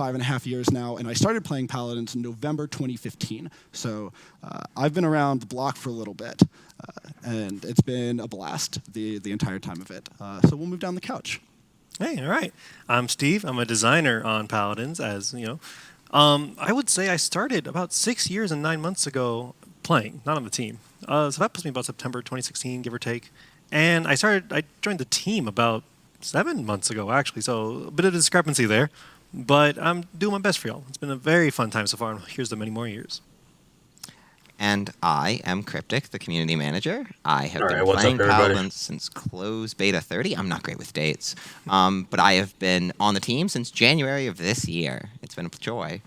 5.5 years now, and I started playing Paladins in November 2015. So I've been around the block for a little bit, and it's been a blast the entire time of it. So we'll move down the couch. Hey, all right. I'm Steve. I'm a designer on Paladins, as you know. I would say I started about 6 years and 9 months ago playing, not on the team. So that puts me about September 2016, give or take. And I joined the team about 7 months ago, actually, so a bit of discrepancy there. But I'm doing my best for y'all. It's been a very fun time so far, and here's to many more years. And I am Cryptic, the community manager. I have been what's playing up, everybody? Paladins since close beta 30. I'm not great with dates, but I have been on the team since January of this year. It's been a joy.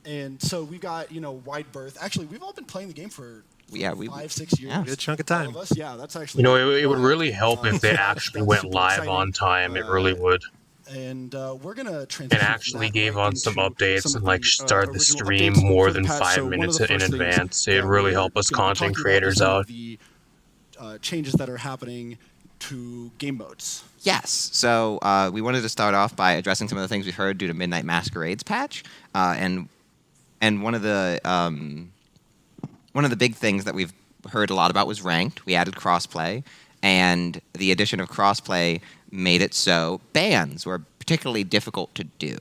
And so we got, wide berth. Actually, we've all been playing the game for 5-6 years. Yeah. Good chunk of time. All of us. Yeah, that's actually. It would really help if they actually went super live exciting. on time. It really would. And we're gonna transition And actually from that gave right on some into updates some and of the, start the original stream updates more for the than patch. 5 So one of minutes the in first things advance. that It'd really we're help us gonna be content talking about creators is some of out. The changes that are happening to game modes. Yes. So we wanted to start off by addressing some of the things we've heard due to Midnight Masquerade's patch, and one of the big things that we've heard a lot about was ranked. We added crossplay, and the addition of crossplay made it so bans were particularly difficult to do.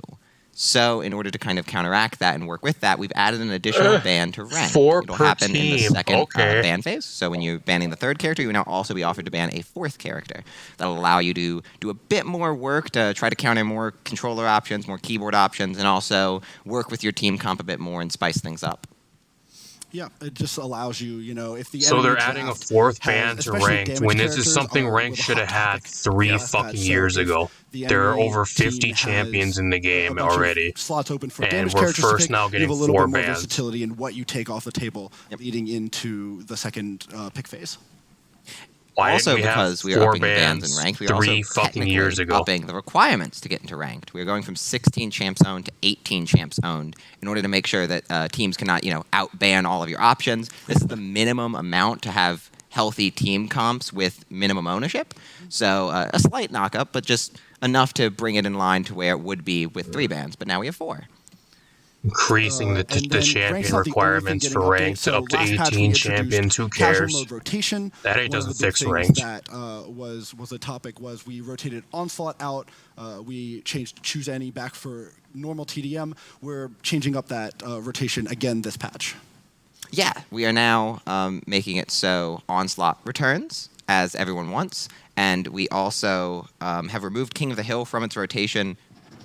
So in order to kind of counteract that and work with that, we've added an additional ban to rank. 4 It'll per happen in the team. second Okay. ban phase. So when you're banning the third character, you will now also be offered to ban a fourth character. That'll allow you to do a bit more work to try to counter more controller options, more keyboard options, and also work with your team comp a bit more and spice things up. Yeah, it just allows you, if the So enemy they're adding a draft 4th has- ban to especially ranked damage when this is characters something are ranked with a should have hot had topic 3 last patch. fucking So years if ago. the There are enemy over 50 team has champions in the a game bunch of already. slots open for And damage we're characters to first pick, now you getting have a little 4 bit more bans. versatility in what you take off the table Yep. leading into the second pick phase. Why Also, didn't we have because we are 4 upping bans and ranked, we are 3 also fucking technically years ago? upping the requirements to get into ranked. We are going from 16 champs owned to 18 champs owned in order to make sure that teams cannot, outban all of your options. This is the minimum amount to have healthy team comps with minimum ownership. So a slight knock-up, but just enough to bring it in line to where it would be with 3 bans. But now we have 4. Increasing the And then rank's champion not the only requirements thing for getting updated. ranked So up to last patch we 18 introduced champions. Who casual cares? mode rotation. That ain't One of doesn't the big fix things ranked. that was a topic was we rotated Onslaught out. We changed Choose Any back for normal TDM. We're changing up that rotation again this patch. Yeah, we are now making it so Onslaught returns, as everyone wants, and we also have removed King of the Hill from its rotation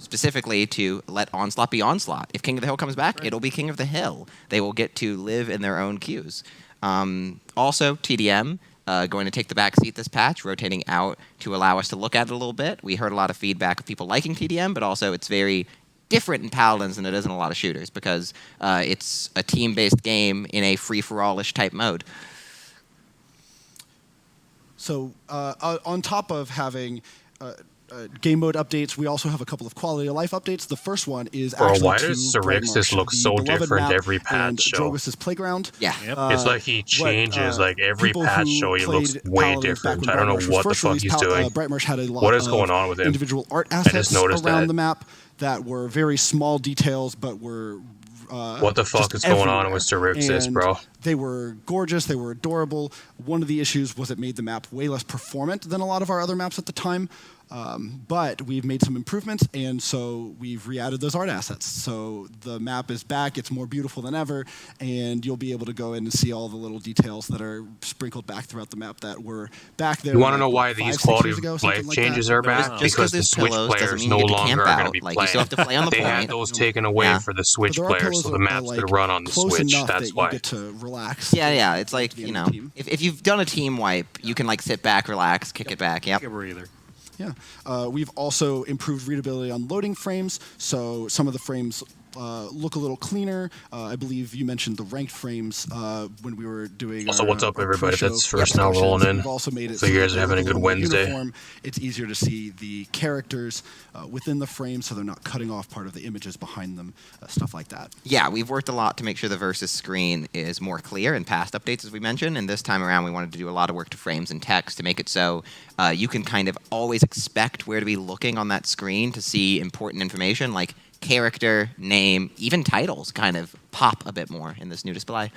specifically to let Onslaught be Onslaught. If King of the Hill comes back, it'll be King of the Hill. They will get to live in their own queues. Also, TDM, going to take the back seat this patch, rotating out to allow us to look at it a little bit. We heard a lot of feedback of people liking TDM, but also it's very different in Paladins than it is in a lot of shooters because it's a team-based game in a free-for-all-ish type mode. So on top of having game mode updates, we also have a couple of quality of life updates. The first one is Bro, actually why to does Bright Cyrixis Marsh, look the so beloved different map every patch and show? Drogus' playground. Yeah. Yep. It's like he changes, every people patch who show he looks played way Paladins back different. when I don't Bright know Marsh was what the first fuck released, he's doing. Bright Marsh had a lot What is of going on with him? individual art assets noticed around that. the map that were very small details, but were What the fuck just is going on everywhere. with Cyrixis, And bro? They were gorgeous. They were adorable. One of the issues was it made the map way less performant than a lot of our other maps at the time. But we've made some improvements, and so we've re-added those art assets. So the map is back. It's more beautiful than ever, and you'll be able to go in and see all the little details that are sprinkled back throughout the map that were back there. You want to know like, why 5, these 6 quality years ago, of something life like changes that. are back? Just Because 'cause the there's Switch pillows doesn't players mean no you get to longer camp are going to out. be Like, you playing. still have to play on the They had point. those taken away Yeah. for the But Switch there are players, pillows so the that are, maps like, could run on the close Switch. enough That's that why. you get to relax. Yeah, it's like, the end of the team. if you've done a team wipe, you can, sit back, relax, kick it back. Yep. Take a breather. Yeah. We've also improved readability on loading frames, so some of the frames look a little cleaner. I believe you mentioned the ranked frames when we were doing. Also, what's up, our everybody? pre-show That's first now discussions. rolling in. We've also made it So you guys are they're having a little good more Wednesday. uniform. It's easier to see the characters within the frame, so they're not cutting off part of the images behind them, stuff like that. Yeah, we've worked a lot to make sure the Versus screen is more clear in past updates, as we mentioned, and this time around we wanted to do a lot of work to frames and text to make it so you can kind of always expect where to be looking on that screen to see important information, like character, name, even titles kind of pop a bit more in this new display.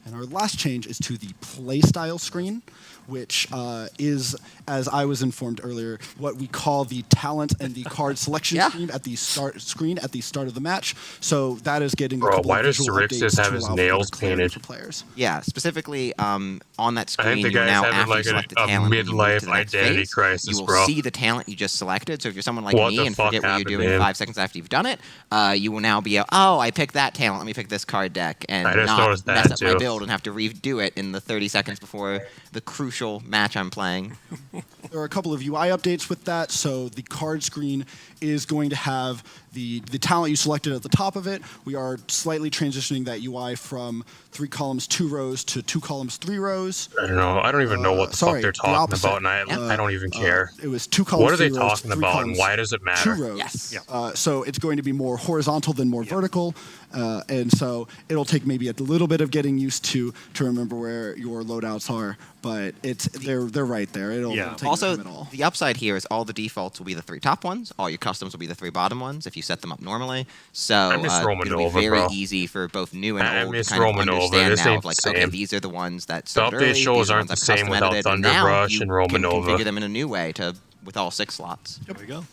And our last change is to the playstyle screen, which is, as I was informed earlier, what we call the talent and the card selection screen at the start of the match. So that is getting Bro, a couple why of does visual Xerxes updates have to his allow for nails better clarity painted? for players. Yeah, specifically on that I screen, think the you will guy's now, having after you like select the a talent, when you move midlife to the next identity phase, crisis, you will bro. see the talent you just selected. So if you're someone like What me the and fuck forget what you're happened to doing him? 5 seconds after you've done it, you will now be, I picked that talent, let me pick this card deck, and I just not noticed that, mess up my too. build and have to redo it in the 30 seconds before the crucial match I'm playing. There are a couple of UI updates with that. So the card screen is going to have the talent you selected at the top of it. We are slightly transitioning that UI from 3 columns, 2 rows to 2 columns, 3 rows. I don't know. I don't even know what the sorry, fuck they're the talking opposite. about, and I don't even care. It was 2 columns, What are they 3 rows, talking 3 about, and columns, why does it matter? 2 rows. Yes. Yeah. So it's going to be more horizontal than more vertical, and so it'll take maybe a little bit of getting used to remember where your loadouts are, but they're right there. It'll take no Also, time at all. the upside here is all the defaults will be the 3 top ones. All your customs will be the 3 bottom ones if you set them up normally. So miss it'll be Romanova, very bro. easy for both new and I old to miss kind of Romanova. understand This now ain't of like, the okay, same. these are the ones that The started update early, shows these are the aren't ones the I've same custom without edited, and Thunder now Brush you and can Romanova. configure them in a new way with all 6 slots. There we go.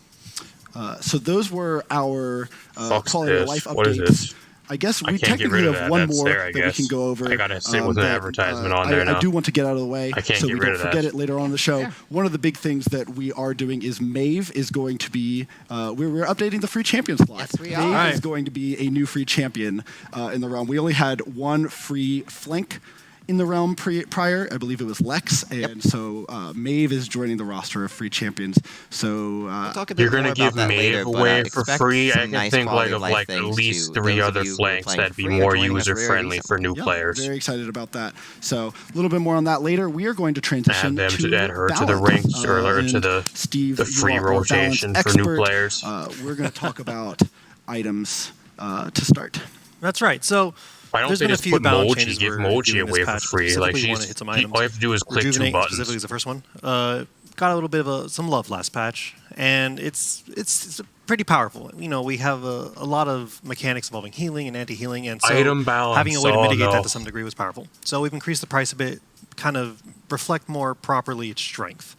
So those were our Fuck's quality of this? life updates. What is this? I guess I we can't get technically rid of have that. one That's more there, I that we guess. can go over. I gotta sit with an that, advertisement on there I now. do want to get out of the way I can't so get we rid don't of that. forget it later on in the show. Yeah. One of the big things that we are doing is Mave is going to be, we're updating the free champion slot. Yes, we Mave are. is going to be a new free champion in the realm. We only had one free flank in the realm prior. I believe it was Lex, and so Mave is joining the roster of free champions. So We'll talk a bit You're more gonna about give that later, Maeve but, away for expect free. I some can nice think quality of of life like at things least to 3 those of other you who are flanks playing that'd for be free or more joining us user very friendly for recently. new players. Very excited about that. So a little bit more on that later. We are going to transition Add them to to add her to the balance. ranks or And to the Steve, the you free are our balance rotation for new expert. players. We're going to talk about items to start. That's right. So Why don't there's they been a just few put balance Moji? changes Give we're Moji doing this away for patch. free. Like Specifically, want to hit some items. all you have to do is click 2 Rejuvenate buttons. specifically is the first one. Got a little bit of some love last patch, and it's pretty powerful. You know, we have a lot of mechanics involving healing and anti-healing, and so Item balance, having a way to oh mitigate no. that to some degree was powerful. So we've increased the price a bit, kind of reflect more properly its strength.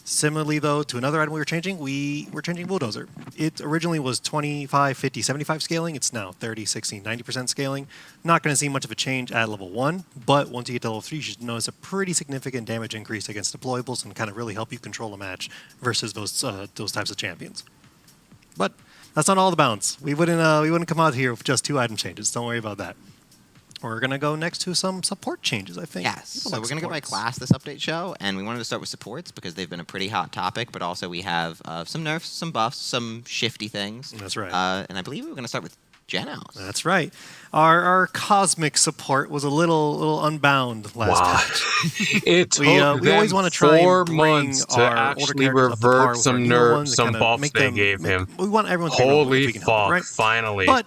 Similarly, though, to another item we're changing Bulldozer. It originally was 25, 50, 75 scaling. It's now 30, 60, 90% scaling. Not going to see much of a change at level 1, but once you get to level 3, you should notice a pretty significant damage increase against deployables and kind of really help you control a match versus those types of champions. But that's not all the balance. We wouldn't come out here with just 2 item changes. Don't worry about that. We're going to go next to some support changes, I think. Yes, People so like we're going to go by supports. class this update show, and we wanted to start with supports because they've been a pretty hot topic, but also we have some nerfs, some buffs, some shifty things. That's right. And I believe we were going to start with Genos. That's right. Our cosmic support was a little unbound last Wow. patch. It took We them always want to try 4 and bring months to our older actually characters up to par revert with some our newer nerfs, ones and some kinda buffs make they them- gave him. We want everyone to be relevant if Holy we can help it, fuck! right? Finally, But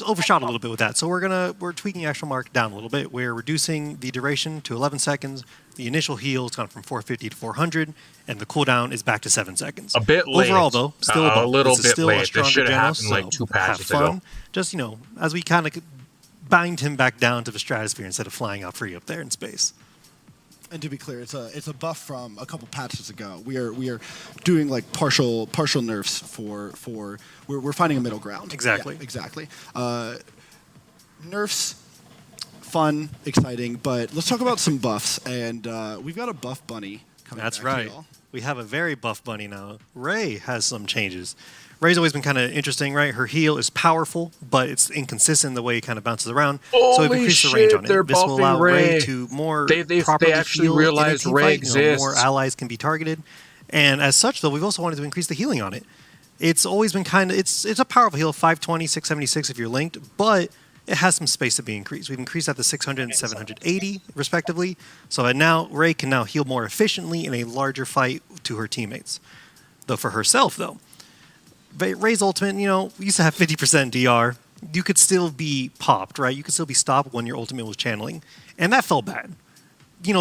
overshot a little bit with that. So we're tweaking actual mark down a little bit. We're reducing the duration to 11 seconds. The initial heal has gone from 450 to 400, and the cooldown is back to 7 seconds. A bit late. Overall, though, still A above. little This is bit still late. A This stronger should have Genos, happened like so 2 patches have fun. ago. Just as we kind of bind him back down to the stratosphere instead of flying out free up there in space. And to be clear, it's a buff from a couple patches ago. We are doing like partial nerfs for we're finding a middle ground. Exactly. Yeah, exactly. Nerfs, fun, exciting, but let's talk about some buffs. And we've got a buff bunny coming. That's back right. To y'all. We have a very buff bunny now. Ray has some changes. Ray's always been kind of interesting, right? Her heal is powerful, but it's inconsistent the way it kind of bounces around. So we've Holy increased the range shit, on they're it. This will buffing allow Ray Ray. to more They properly actually heal in a realized team Ray fight. exists. More allies can be targeted. And as such, though, we've also wanted to increase the healing on it. It's always been it's a powerful heal, 520, 676 if you're linked, but it has some space to be increased. We've increased that to 600 and 780, respectively. So that now Ray can now heal more efficiently in a larger fight to her teammates. Though for herself, though, Ray's ultimate, we used to have 50% DR. You could still be popped, right? You could still be stopped when your ultimate was channeling. And that felt bad. You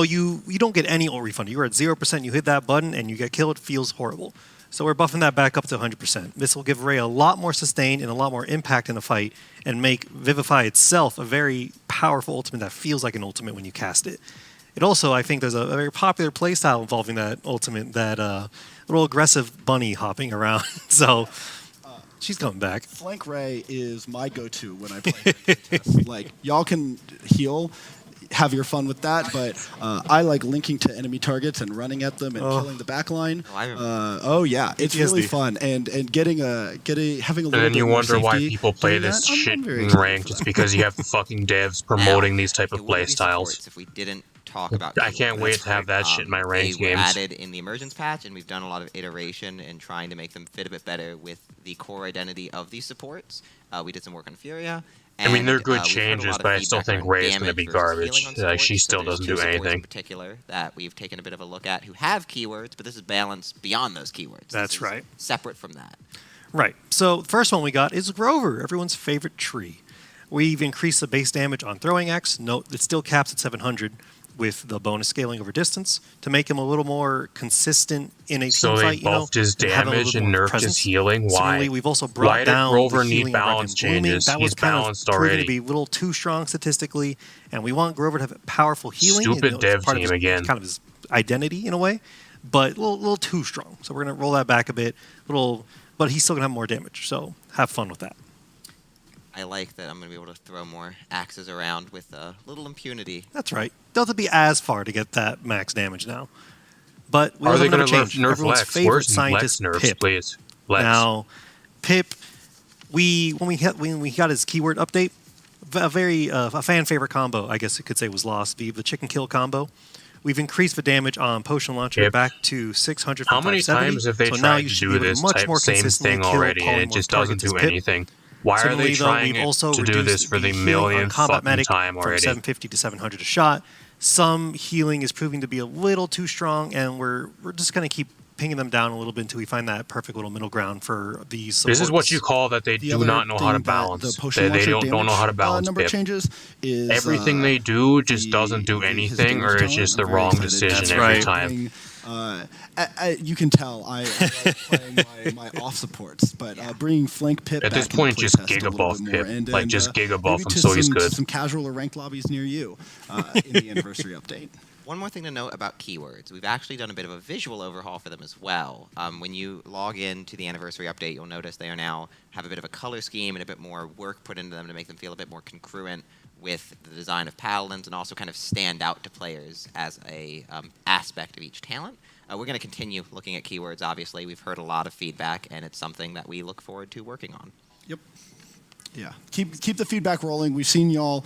don't get any ult refund. You were at 0%, you hit that button, and you get killed. It feels horrible. So we're buffing that back up to 100%. This will give Ray a lot more sustain and a lot more impact in the fight and make Vivify itself a very powerful ultimate that feels like an ultimate when you cast it. It also, I think there's a very popular playstyle involving that ultimate, that little aggressive bunny hopping around. So she's coming back. Flank Ray is my go-to when I play contest. Like, y'all can heal, have your fun with that, but I like linking to enemy targets and running at them and killing the backline. It's really fun, and having a little. And then bit you more wonder why safety people play doing this that. shit I'm very in excited ranked. for It's that. because you have the fucking devs promoting these type of It play wouldn't be styles. supports if we didn't talk about I can't keywords. wait to have that shit in my ranked They were games. added in the emergence patch, and we've done a lot of iteration and trying to make them fit a bit better with the core identity of these supports. We did some work on Furia. I mean, they're good we've heard a changes, lot of but I still feedback think around Ray's gonna damage be versus garbage. healing on Like, she supports. still So there's doesn't two do supports anything. in particular that we've taken a bit of a look at who have keywords, but this is balanced beyond those keywords. That's This is right. Separate from that. Right. So the first one we got is Grover, everyone's favorite tree. We've increased the base damage on throwing axe. Note it still caps at 700 with the bonus scaling over distance to make him a little more consistent in a So team they fight. buffed his and have a little damage bit and more nerfed his presence. healing. Similarly, Why? we've also brought Why did down Grover the need healing of balance Arcane Blooming. changes? That was He's kind of balanced proven already. to be a little too strong statistically, and we want Grover to have powerful healing. Stupid it's dev part of team his, again. Kind of his identity in a way, but a little too strong. So we're going to roll that back a bit. But he's still going to have more damage. So have fun with that. I like that I'm going to be able to throw more axes around with a little impunity. That's right. Doesn't be as far to get that max damage now. But we Are also they have another going to change. nerf Everyone's Lex? favorite Where's Lex scientist, nerfs, Pip. please? Lex. Now, Pip, when we got his keyword update, a fan favorite combo, I guess you could say, was lost. The chicken kill combo. We've increased the damage on potion launcher Pip. back to 600. How many times have they so now tried you to should do be able this to much type more same consistently thing kill already, and it polymorph just doesn't targets as do Pip. anything? Why are Similarly, they though, trying we've also to do reduced this for the healing on millionth combat fucking medic time from already? 750 to 700 a shot. Some healing is proving to be a little too strong, and we're just going to keep pinging them down a little bit until we find that perfect little middle ground for these supports. This is what you call that they The do other not know how to thing that balance. The potion They launcher don't know how to damage, balance number Pip. changes is Everything they do just the- doesn't do his anything, damage or it's talent. just the I'm very wrong excited to decision That's every right. time. bring, you can tell I like playing my off supports, but bringing flank Pip At back this point, into just playtest a Giga little buff bit Pip. more, and, Like, just Giga buff maybe him to so he's some- good. Some casual or ranked lobbies near you in the anniversary update. One more thing to note about keywords. We've actually done a bit of a visual overhaul for them as well. When you log in to the anniversary update, you'll notice they are now have a bit of a color scheme and a bit more work put into them to make them feel a bit more congruent with the design of Paladins and also kind of stand out to players as a aspect of each talent. We're going to continue looking at keywords, obviously. We've heard a lot of feedback, and it's something that we look forward to working on. Yep. Yeah, keep the feedback rolling. We've seen y'all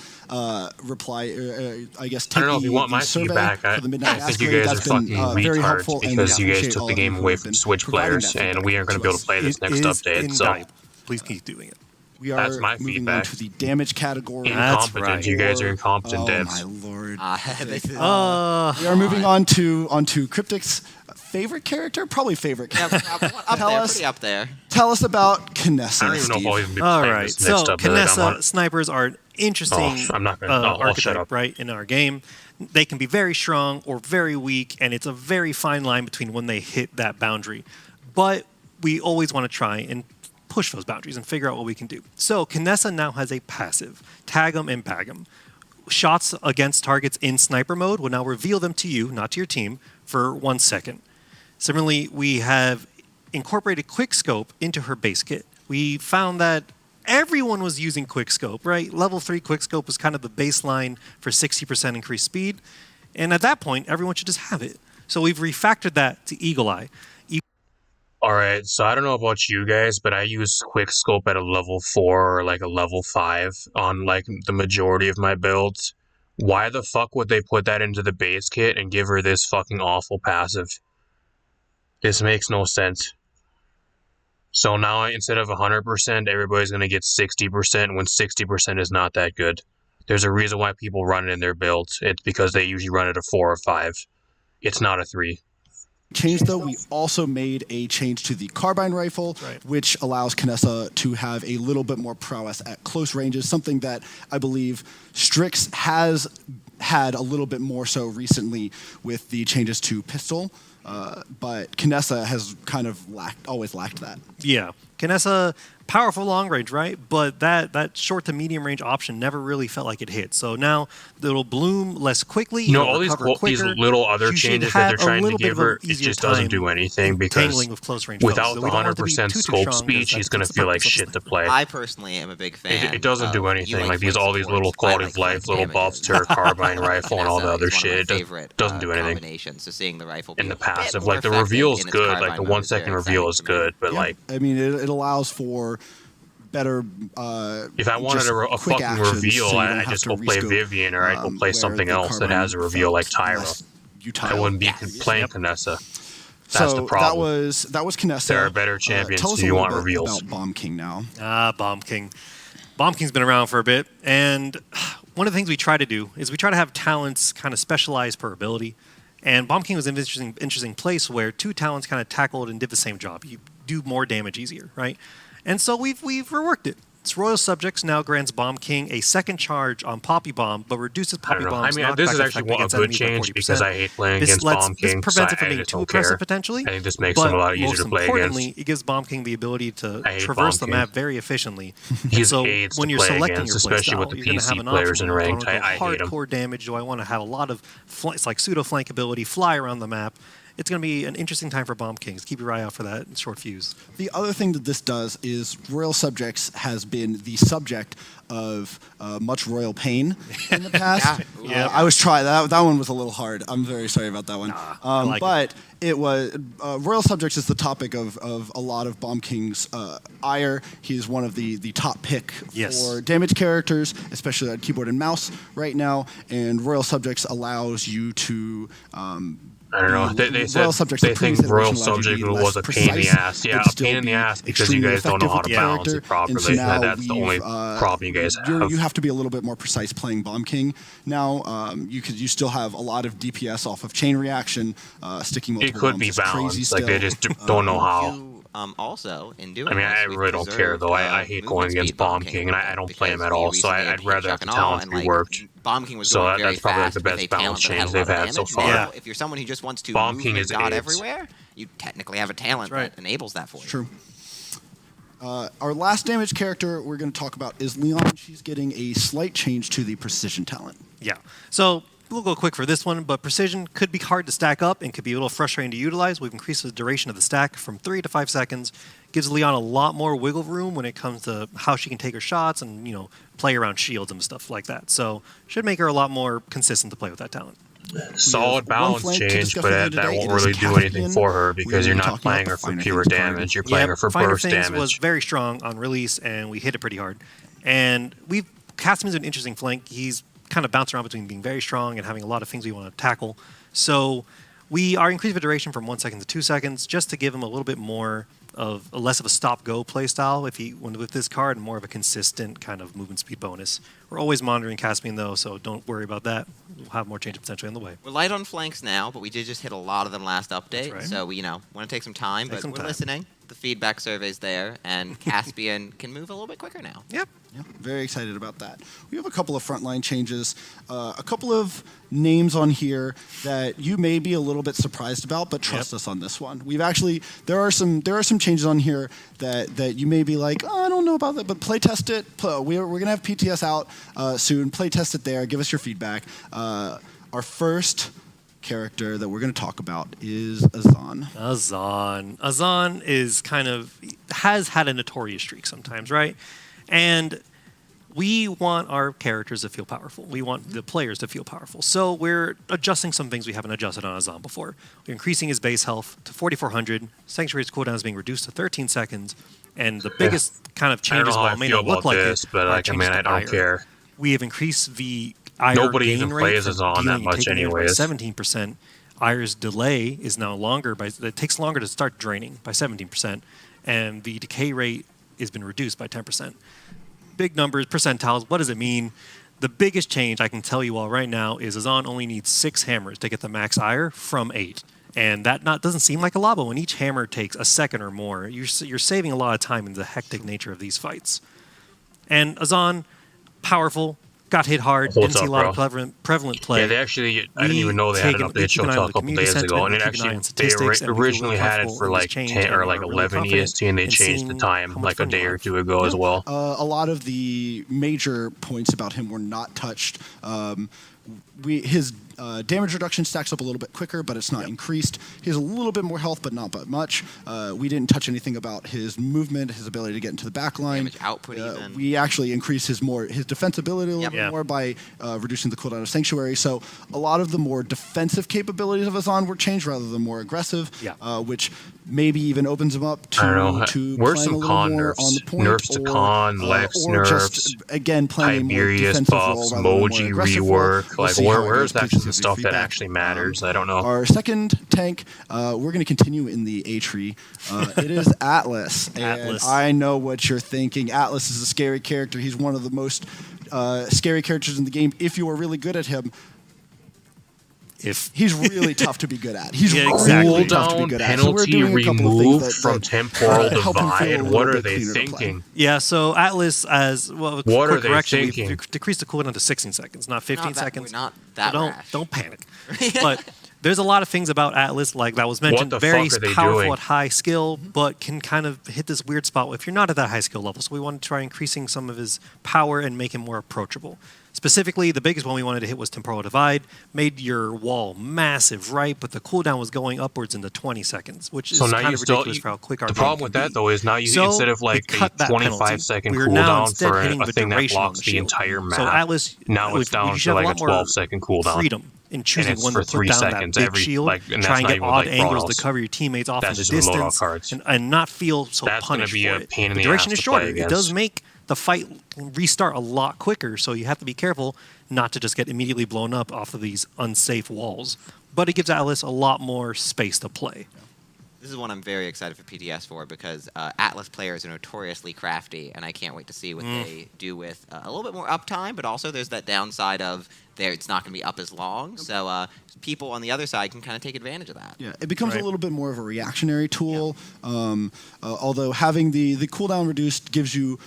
reply. I guess take I don't know if you want the my survey feedback. for the Midnight I think you Masquerade. guys are That's been fucking very retards helpful, and because we you guys appreciate took all the of you game who away have from been Switch providing players, that and feedback we aren't going to be able us. to play this It next is update. So invaluable. Please keep doing it. We are That's my moving on feedback. to the damage category. That's incompetent. right. You guys are incompetent Oh devs. my lord! This is, We are moving on to Cryptic's favorite character, probably favorite yeah, character. up Tell there, us- pretty up there. Tell us about Kinessa, I don't even know if I'll Steve. even be All playing right, this next so update. I'm Kinessa snipers are an interesting I'm not gonna- I'll shut archetype, up. right, in our game. They can be very strong or very weak, and it's a very fine line between when they hit that boundary. But we always want to try and push those boundaries and figure out what we can do. So Kinessa now has a passive, tag 'em and bag 'em. Shots against targets in sniper mode will now reveal them to you, not to your team, for 1 second. Similarly, we have incorporated quickscope into her base kit. We found that everyone was using quickscope, right? Level 3 quickscope was kind of the baseline for 60% increased speed. And at that point, everyone should just have it. So we've refactored that to Eagle Eye. All right, so I don't know about you guys, but I use Quickscope at a level 4 or like a level 5 on like the majority of my builds. Why the fuck would they put that into the base kit and give her this fucking awful passive? This makes no sense. So now instead of 100%, everybody's going to get 60% when 60% is not that good. There's a reason why people run it in their builds. It's because they usually run it a 4 or 5. It's not a 3. Change though, we also made a change to the carbine rifle, Right. which allows Kinessa to have a little bit more prowess at close ranges, something that I believe Strix has had a little bit more so recently with the changes to pistol. But Kinessa has kind of always lacked that. Yeah. Kinessa, powerful long range, right? But that short to medium range option never really felt like it hit. So now it'll bloom less quickly. You know, it'll all these recover quicker. little other You should changes that have they're a trying to little bit give of an her, it easier just doesn't time do anything because tangling with close range foes. without So the we don't want it to be 100% too scope strong, speed, 'cause she's that going to defeats the feel like purpose of shit the- to play. I personally am a big fan. It doesn't do of- anything. you Like flank all these little supports. quality I of like life, flank little buffs to her damages. carbine rifle and all the Kinessa other is one of my shit. It favorite, doesn't do anything. combinations. So seeing the rifle In be the a bit passive, more like the effective reveal's in its good. Like carbine the mode 1 is very second reveal is exciting to me. good, but Yeah. like I mean, it allows for better. if I wanted just a quick fucking actions, reveal, so you don't I have just to go play rescope, Vivian or I go play where something the else that carbine has a reveal like felt Tyra. less utile. I wouldn't be Yes. playing Yep. Kinessa. That's So the problem. that was Kinessa. There are better champions Tell us who a you little want bit reveals. about Bomb King now. Bomb King. Bomb King's been around for a bit, and one of the things we try to do is we try to have talents kind of specialized per ability. And Bomb King was an interesting place where two talents kind of tackled and did the same job. You do more damage easier, right? And so we've reworked it. Its Royal Subjects now grants Bomb King a second charge on Poppy Bomb, but reduces I don't Poppy know. Bomb's I mean, this knockback is effect actually a against good enemies by change 40%. because I hate playing This against Bomb King. This prevents so it from I being just too don't aggressive care. potentially. I think this makes but him a lot easier to play importantly, against. it gives Bomb King the ability to I hate traverse the Bomb map King. very efficiently. He's so AIDS when to you're play selecting against, your especially playstyle, with the you're going to have PC an players option. in Do I ranked. want to go I hate 'em. hardcore damage? Do I want to have a lot of it's like pseudo flank ability, fly around the map? It's going to be an interesting time for Bomb Kings. Keep your eye out for that short fuse. The other thing that this does is Royal Subjects has been the subject of much royal pain in the past. Yeah. I was trying that one was a little hard. I'm very sorry about that one. I like but it was Royal Subjects is the topic of a lot of Bomb King's ire. He's one of the top pick Yes. for damage characters, especially on keyboard and mouse right now. And Royal Subjects allows you to. I don't know. the They Royal said Subjects, they the think previous Royal iteration allowed you to Subject be was less a pain in the precise, ass. Yeah, but a still pain in the be ass because you extremely guys don't know effective how with to the balance it character. properly. And so now That's the only we've, problem you guys have. you have to be a little bit more precise playing Bomb King now. You still have a lot of DPS off of chain reaction, sticking multiple It could bombs be is crazy balanced. Like still. they just don't know how. You, also, in doing I mean, this, I we've really don't care preserved, though. I hate going movement against speed Bomb King, and I don't play him at all. So I'd rather have the talents be worked. Bomb King was So going very that's probably, like, fast the with best a talent balance that had change a they've lot of had so damage. far. Yeah. Now, if you're someone who just wants to Bomb move King your is god AIDS. everywhere, you technically have a talent That's right. that enables that for you. True. Our last damage character we're going to talk about is Leon. She's getting a slight change to the precision talent. Yeah. So we'll go quick for this one, but precision could be hard to stack up and could be a little frustrating to utilize. We've increased the duration of the stack from 3 to 5 seconds. Gives Leon a lot more wiggle room when it comes to how she can take her shots and, play around shields and stuff like that. So should make her a lot more consistent to play with that talent. one Solid balance flank to change, discuss but with you that today. won't It is really do anything Caspian. for her We're because gonna you're be not talking playing about her the for Finer pure Things card. damage. You're playing her for Finer burst Things damage. was very strong on release, and we hit it pretty hard. And Caspian's an interesting flank. He's kind of bouncing around between being very strong and having a lot of things we want to tackle. So we are increasing the duration from 1 second to 2 seconds just to give him a little bit more of less of a stop-go play style with this card and more of a consistent kind of movement speed bonus. We're always monitoring Caspian though, so don't worry about that. We'll have more change potentially on the way. We're light on flanks now, but we did just hit a lot of them last update. right. So we, want to take some time, Take but some we're time. listening. The feedback survey's there, and Caspian can move a little bit quicker now. Yep. Yeah, very excited about that. We have a couple of frontline changes, a couple of names on here that you may be a little bit surprised about, but trust us on this one. There are some changes on here that you may be like, oh, I don't know about that, but play test it. We're gonna have PTS out soon. Play test it there. Give us your feedback. Our first character that we're going to talk about is Azan. Azan is has had a notorious streak sometimes, right? And we want our characters to feel powerful. We want the players to feel powerful. So we're adjusting some things we haven't adjusted on Azan before. We're increasing his base health to 4,400. Sanctuary's cooldown is being reduced to 13 seconds. And the biggest kind of I don't know changes, how while I it may feel not look about like this, it, but are I changes to don't ire. care. We have increased the ire Nobody gain even rate plays for Azan that dealing and much taking damage by anyways. 17%. Ire's delay is now longer it takes longer to start draining by 17%, and the decay rate has been reduced by 10%. Big numbers, percentiles. What does it mean? The biggest change I can tell you all right now is Azan only needs 6 hammers to get the max ire from 8. And that doesn't seem like a lot, but when each hammer takes a second or more, you're saving a lot of time in the hectic nature of these fights. And Azan, powerful, got hit hard, What's didn't see up, a lot bro? of prevalent play. Yeah, they actually, I didn't even know they had an update show until a couple days ago, and it actually, they originally had it for like 10 or like 11 EST, and they changed the time like a day or two ago as well. A lot of the major points about him were not touched. His damage reduction stacks up a little bit quicker, but it's not increased. He has a little bit more health, but not much. We didn't touch anything about his movement, his ability to get into the back line. Damage output even. We actually increased his defensibility a little bit more by reducing the cooldown of Sanctuary. So a lot of the more defensive capabilities of Azan were changed rather than more aggressive, which maybe even opens him up to, I don't know. Where's playing some a little con more nerfs? on the point, Nerfs to con, Lex or nerfs, just, again, playing a more Tiberius defensive buffs, role rather than a more Moji aggressive role. rework. We'll Like, see how it where's goes. actually Please the give stuff me that feedback. actually matters? I don't know. Our second tank, we're going to continue in the A tree. It is Atlas. And Atlas. I know what you're thinking. Atlas is a scary character. He's one of the most scary characters in the game if you are really good at him. He's really tough to be good at. He's really tough to be good at. So we're Penalty doing a couple of things removed that from Temporal help him feel a Divide. little What are bit they cleaner to play. thinking? Yeah, so Atlas as well. What quick are they correction, thinking? We've decreased the cooldown to 16 seconds, not 15 seconds. Not that So rash. don't panic. But there's a lot of things about Atlas, like that was mentioned, the very fuck are they powerful doing? at high skill, but can kind of hit this weird spot if you're not at that high skill level. So we wanted to try increasing some of his power and make him more approachable. Specifically, the biggest one we wanted to hit was Temporal Divide. Made your wall massive, right? But the cooldown was going upwards into 20 seconds, which is So now kind you of still, ridiculous for how quick our the game problem can with that be. though is now you So instead of like we a cut that 25 penalty. second We are now cooldown instead for hitting a the thing that duration on blocks the the shield. entire map. So Atlas, Now it's down you to should have like a a lot 12-second cooldown. freedom in choosing it's when for to 3 put down seconds that big every, shield, like, and that's try and not get even, odd like, angles chronos. to cover your teammates off That's in the just with loadout distance cards. and not feel so That's gonna punished be for a it. pain in the the duration ass is to play shorter. It does against. make the fight restart a lot quicker, so you have to be careful not to just get immediately blown up off of these unsafe walls. But it gives Atlas a lot more space to play. This is one I'm very excited for PTS for because Atlas players are notoriously crafty, and I can't wait to see what they do with a little bit more uptime, but also there's that downside of it's not going to be up as long, so people on the other side can kind of take advantage of that. Yeah, it becomes Right. a little bit more of a reactionary tool, although having the cooldown reduced gives you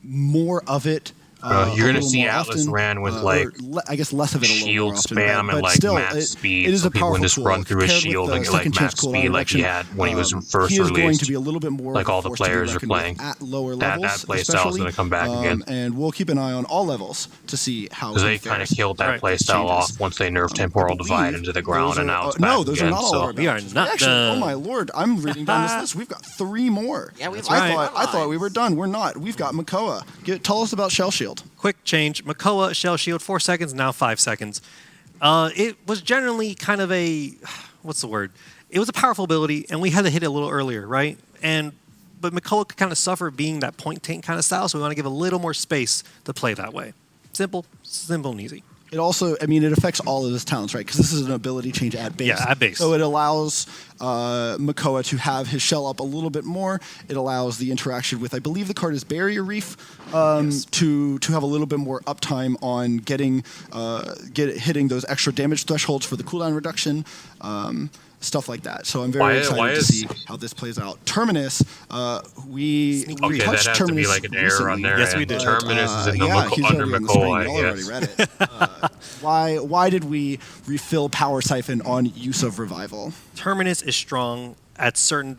more of it. You're a going to little see more Atlas often, ran with or like I guess less of it a little shield more often, spam but and like still, max it speed, is so a people powerful can just tool. run through his Paired with shield the and get like second chance max cooldown speed like he reduction, had when he was first he is going released. to be a little bit more Like of a all the force to be players are reckoned with playing. at lower That levels, play style is especially, gonna come back again. and we'll keep an eye on all levels to see how Because he they kind of fares. killed that Right. playstyle Changes. off once they nerfed Temporal Divide into the ground, and now it's back no, those again. are not all so. of our We are balances. not Actually, done. oh my lord, I'm reading down this list. We've got 3 more. Yeah, we have I thought we were done. We're not. We've got Makoa. Tell us about Shell Shield. Quick change. Makoa, Shell Shield, 4 seconds, now 5 seconds. It was generally kind of a, what's the word? It was a powerful ability, and we had to hit it a little earlier, right? But Makoa could kind of suffer being that point tank kind of style, so we want to give a little more space to play that way. Simple and easy. It also, it affects all of his talents, right? Because this is an ability change at base. Yeah, at base. So it allows Makoa to have his shell up a little bit more. It allows the interaction with, I believe the card is Barrier Reef, Yes. to have a little bit more uptime on hitting those extra damage thresholds for the cooldown reduction. Stuff like that. So I'm very excited to see how this plays out. Terminus, we Okay, that touched has to be Terminus like an error on their Yes, end. we did. Terminus is in the he's under already on the screen. Makoa, Y'all already yes. read it. Why did we refill Power Siphon on use of Revival? Terminus is strong at certain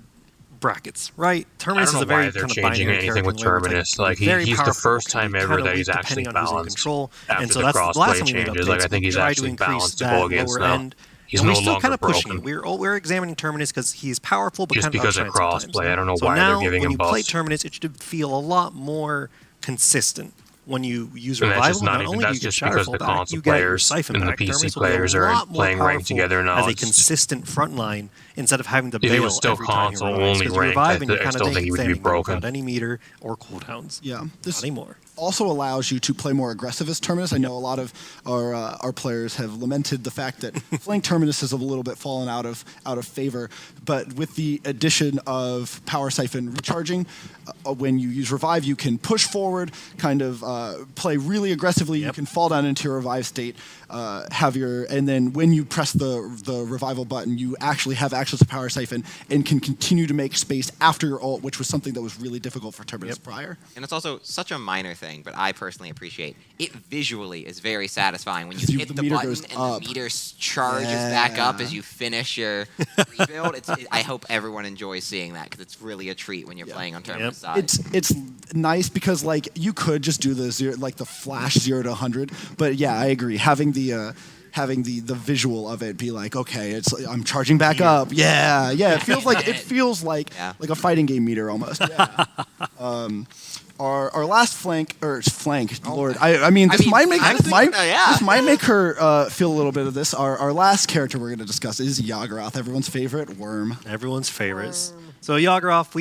brackets, right? I Terminus don't is know a very why they're kind of changing binary anything with character in a way where Terminus. it's Like very he's the powerful, first can time be ever kinda that weak he's actually depending on who's in balanced. control. After And so the that's the last crossplay time we made changes, updates. like I think he's We tried to actually increase balanced to that go against lower now. end. He's And no we're still longer kind of pushing broken. it. We're examining Terminus because he's powerful, but Just kind of because of outshines sometimes. crossplay. I don't know so why they're now, giving when him you play buffs. Terminus, it should feel a lot more consistent. When you use And that's Revival, just not not even- only that's do you get just because Shadowfall the back, console you get your players Siphon and the back. PC Terminus will be players a are lot more playing ranked powerful together now. as a It's- consistent front line instead of having to If he bail was still every time he console revives. only 'Cause you ranked, revive and I you kind still of think he would be standing broken. without any meter or cooldowns. Yeah, this Not anymore. also allows you to play more aggressive as Terminus. I know a lot of our players have lamented the fact that flank Terminus has a little bit fallen out of favor, but with the addition of Power Siphon recharging, when you use Revive, you can push forward, kind of play really aggressively, you can fall down into your revive state, and then when you press the revival button, you actually have access to Power Siphon and can continue to make space after your ult, which was something that was really difficult for Turbidus prior. And it's also such a minor thing, but I personally appreciate it. Visually is very satisfying when you hit the button and the meter charges back up as you finish your rebuild. I hope everyone enjoys seeing that because it's really a treat when you're playing on Turbidus side. It's nice because like you could just do the flash 0 to 100, but yeah, I agree. Having the visual of it be like, okay, I'm charging back up. Yeah. It feels like a fighting game meter almost. Yeah. Our last flank. Lord, this might make her feel a little bit of this. Our last character we're going to discuss is Yaggroth, everyone's favorite worm. Everyone's favorites. So Yaggroth,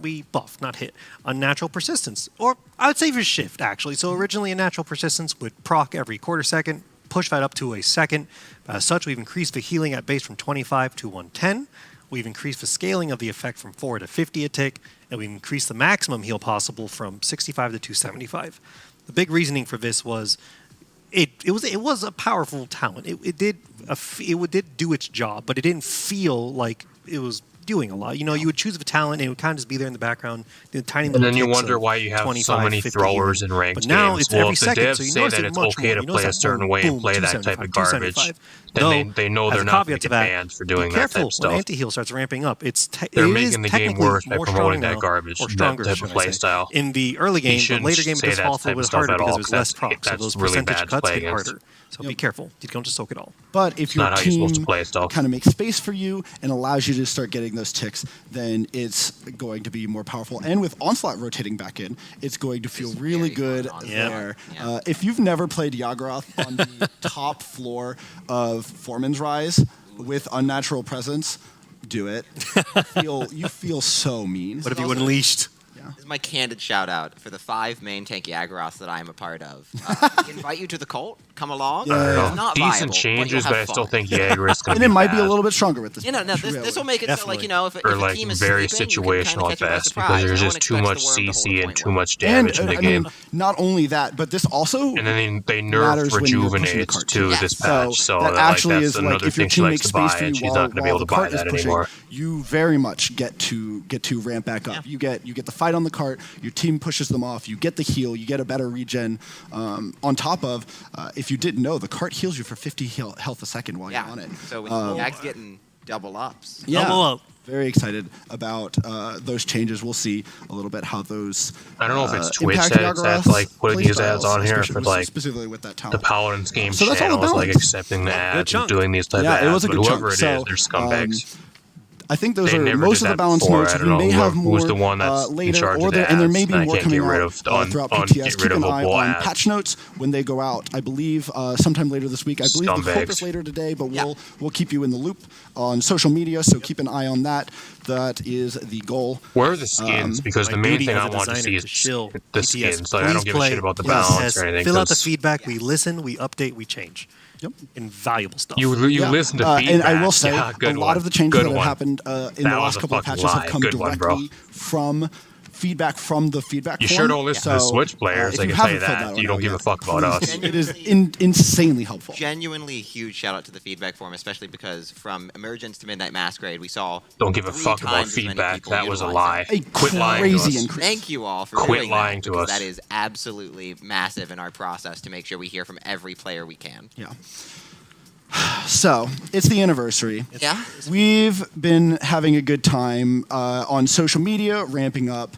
we buff, not hit, unnatural persistence, or I would say for shift actually. So originally a natural persistence would proc every quarter second, push that up to a second. As such, we've increased the healing at base from 25 to 110. We've increased the scaling of the effect from 4 to 50 a tick, and we've increased the maximum heal possible from 65 to 275. The big reasoning for this was it was a powerful talent. It did do its job, but it didn't feel like it was doing a lot. You would choose a talent and it would kind of just be there in the background, the tiny little. And then you wonder why you have so many throwers in ranked games. But now it's every if the second, devs so you say notice that it it's much okay more. to play a certain way and play that type of garbage, then they know they're not going to get banned for doing that type of stuff. When anti-heal starts ramping up, they're making the game worse by promoting that garbage, that type of play style. In the early game, but later game it does fall a little bit harder because there's less proc, so those percentage cuts hit harder. So be careful. You don't just soak it all. But if your team kind of makes space for you and allows you to start getting those ticks, then it's going to be more powerful. And with Onslaught rotating back in, it's going to feel really good there. Yeah. If you've never played Yaggroth on the top floor of Foreman's Rise with Unnatural Presence, do it. You feel so mean. What if you unleashed? This is my candid shout out for the 5 main tank Yaggroths that I am a part of. Invite you to the cult. Come along. Yeah. Not decent viable, changes, but I still think Yagger is going to be And it might bad. be a little bit stronger with this. This will make it so if a team is very sleeping, situational at best because there's just too much CC and too much damage in the game. Not only that, but this also and then they nerf rejuvenate to this patch, so that actually that's is another like if your thing she team likes makes to space buy, for you and she's while not going to be able the to buy cart is that pushing, anymore. you very much get to ramp back up. You get the fight on the cart. Your team pushes them off. You get the heal. You get a better regen. On top of, if you didn't know, the cart heals you for 50 health a second while you're on it. So when Yag's getting double ups. Yeah. Double up. Very excited about those changes. We'll see a little bit how those. I don't know if it's Twitch that's like putting these ads on here, but like specifically with that talent. the Paladins game So that's all channel is like balance. accepting the ads and doing these type of ads. It was a but good whoever chunk. it is, they're scumbags. I think those They are never most did of the that balance before. notes. I We don't may know have more who's the one that's in later, charge of the and there may ads, be and I more can't coming get rid out of throughout on PTS. get Keep rid an of a eye bull on ad. patch notes when they go out. I believe sometime later this week. I believe the Scumbags. hope is later today, but we'll keep you in the loop on social media. So keep an eye on that. That is the goal. Where are the skins? Because the main thing I want to see is the skins. Like, I don't give a shit about the balance or anything. Fill out the feedback. We listen, we update, we change. Yep. Invaluable stuff. You listen to feedback. And I will say, good a lot of the changes that have happened in the That last was a couple of fucking patches lie. have come Good one, bro. directly from feedback from the feedback You form. sure don't listen to the Switch players. if I you can tell you haven't filled that. one You don't out give a yet, fuck about us. It is insanely helpful. Genuinely huge shout out to the feedback forum, especially because from Emergence to Midnight Masquerade, we saw Don't give a 3 fuck about times as many feedback. people That was a utilize lie. A Quit lying to crazy us. increase. Thank you all for Quit doing lying that, to because us. that is absolutely massive in our process to make sure we hear from every player we can. Yeah. So it's the anniversary. Yeah. We've been having a good time on social media, ramping up.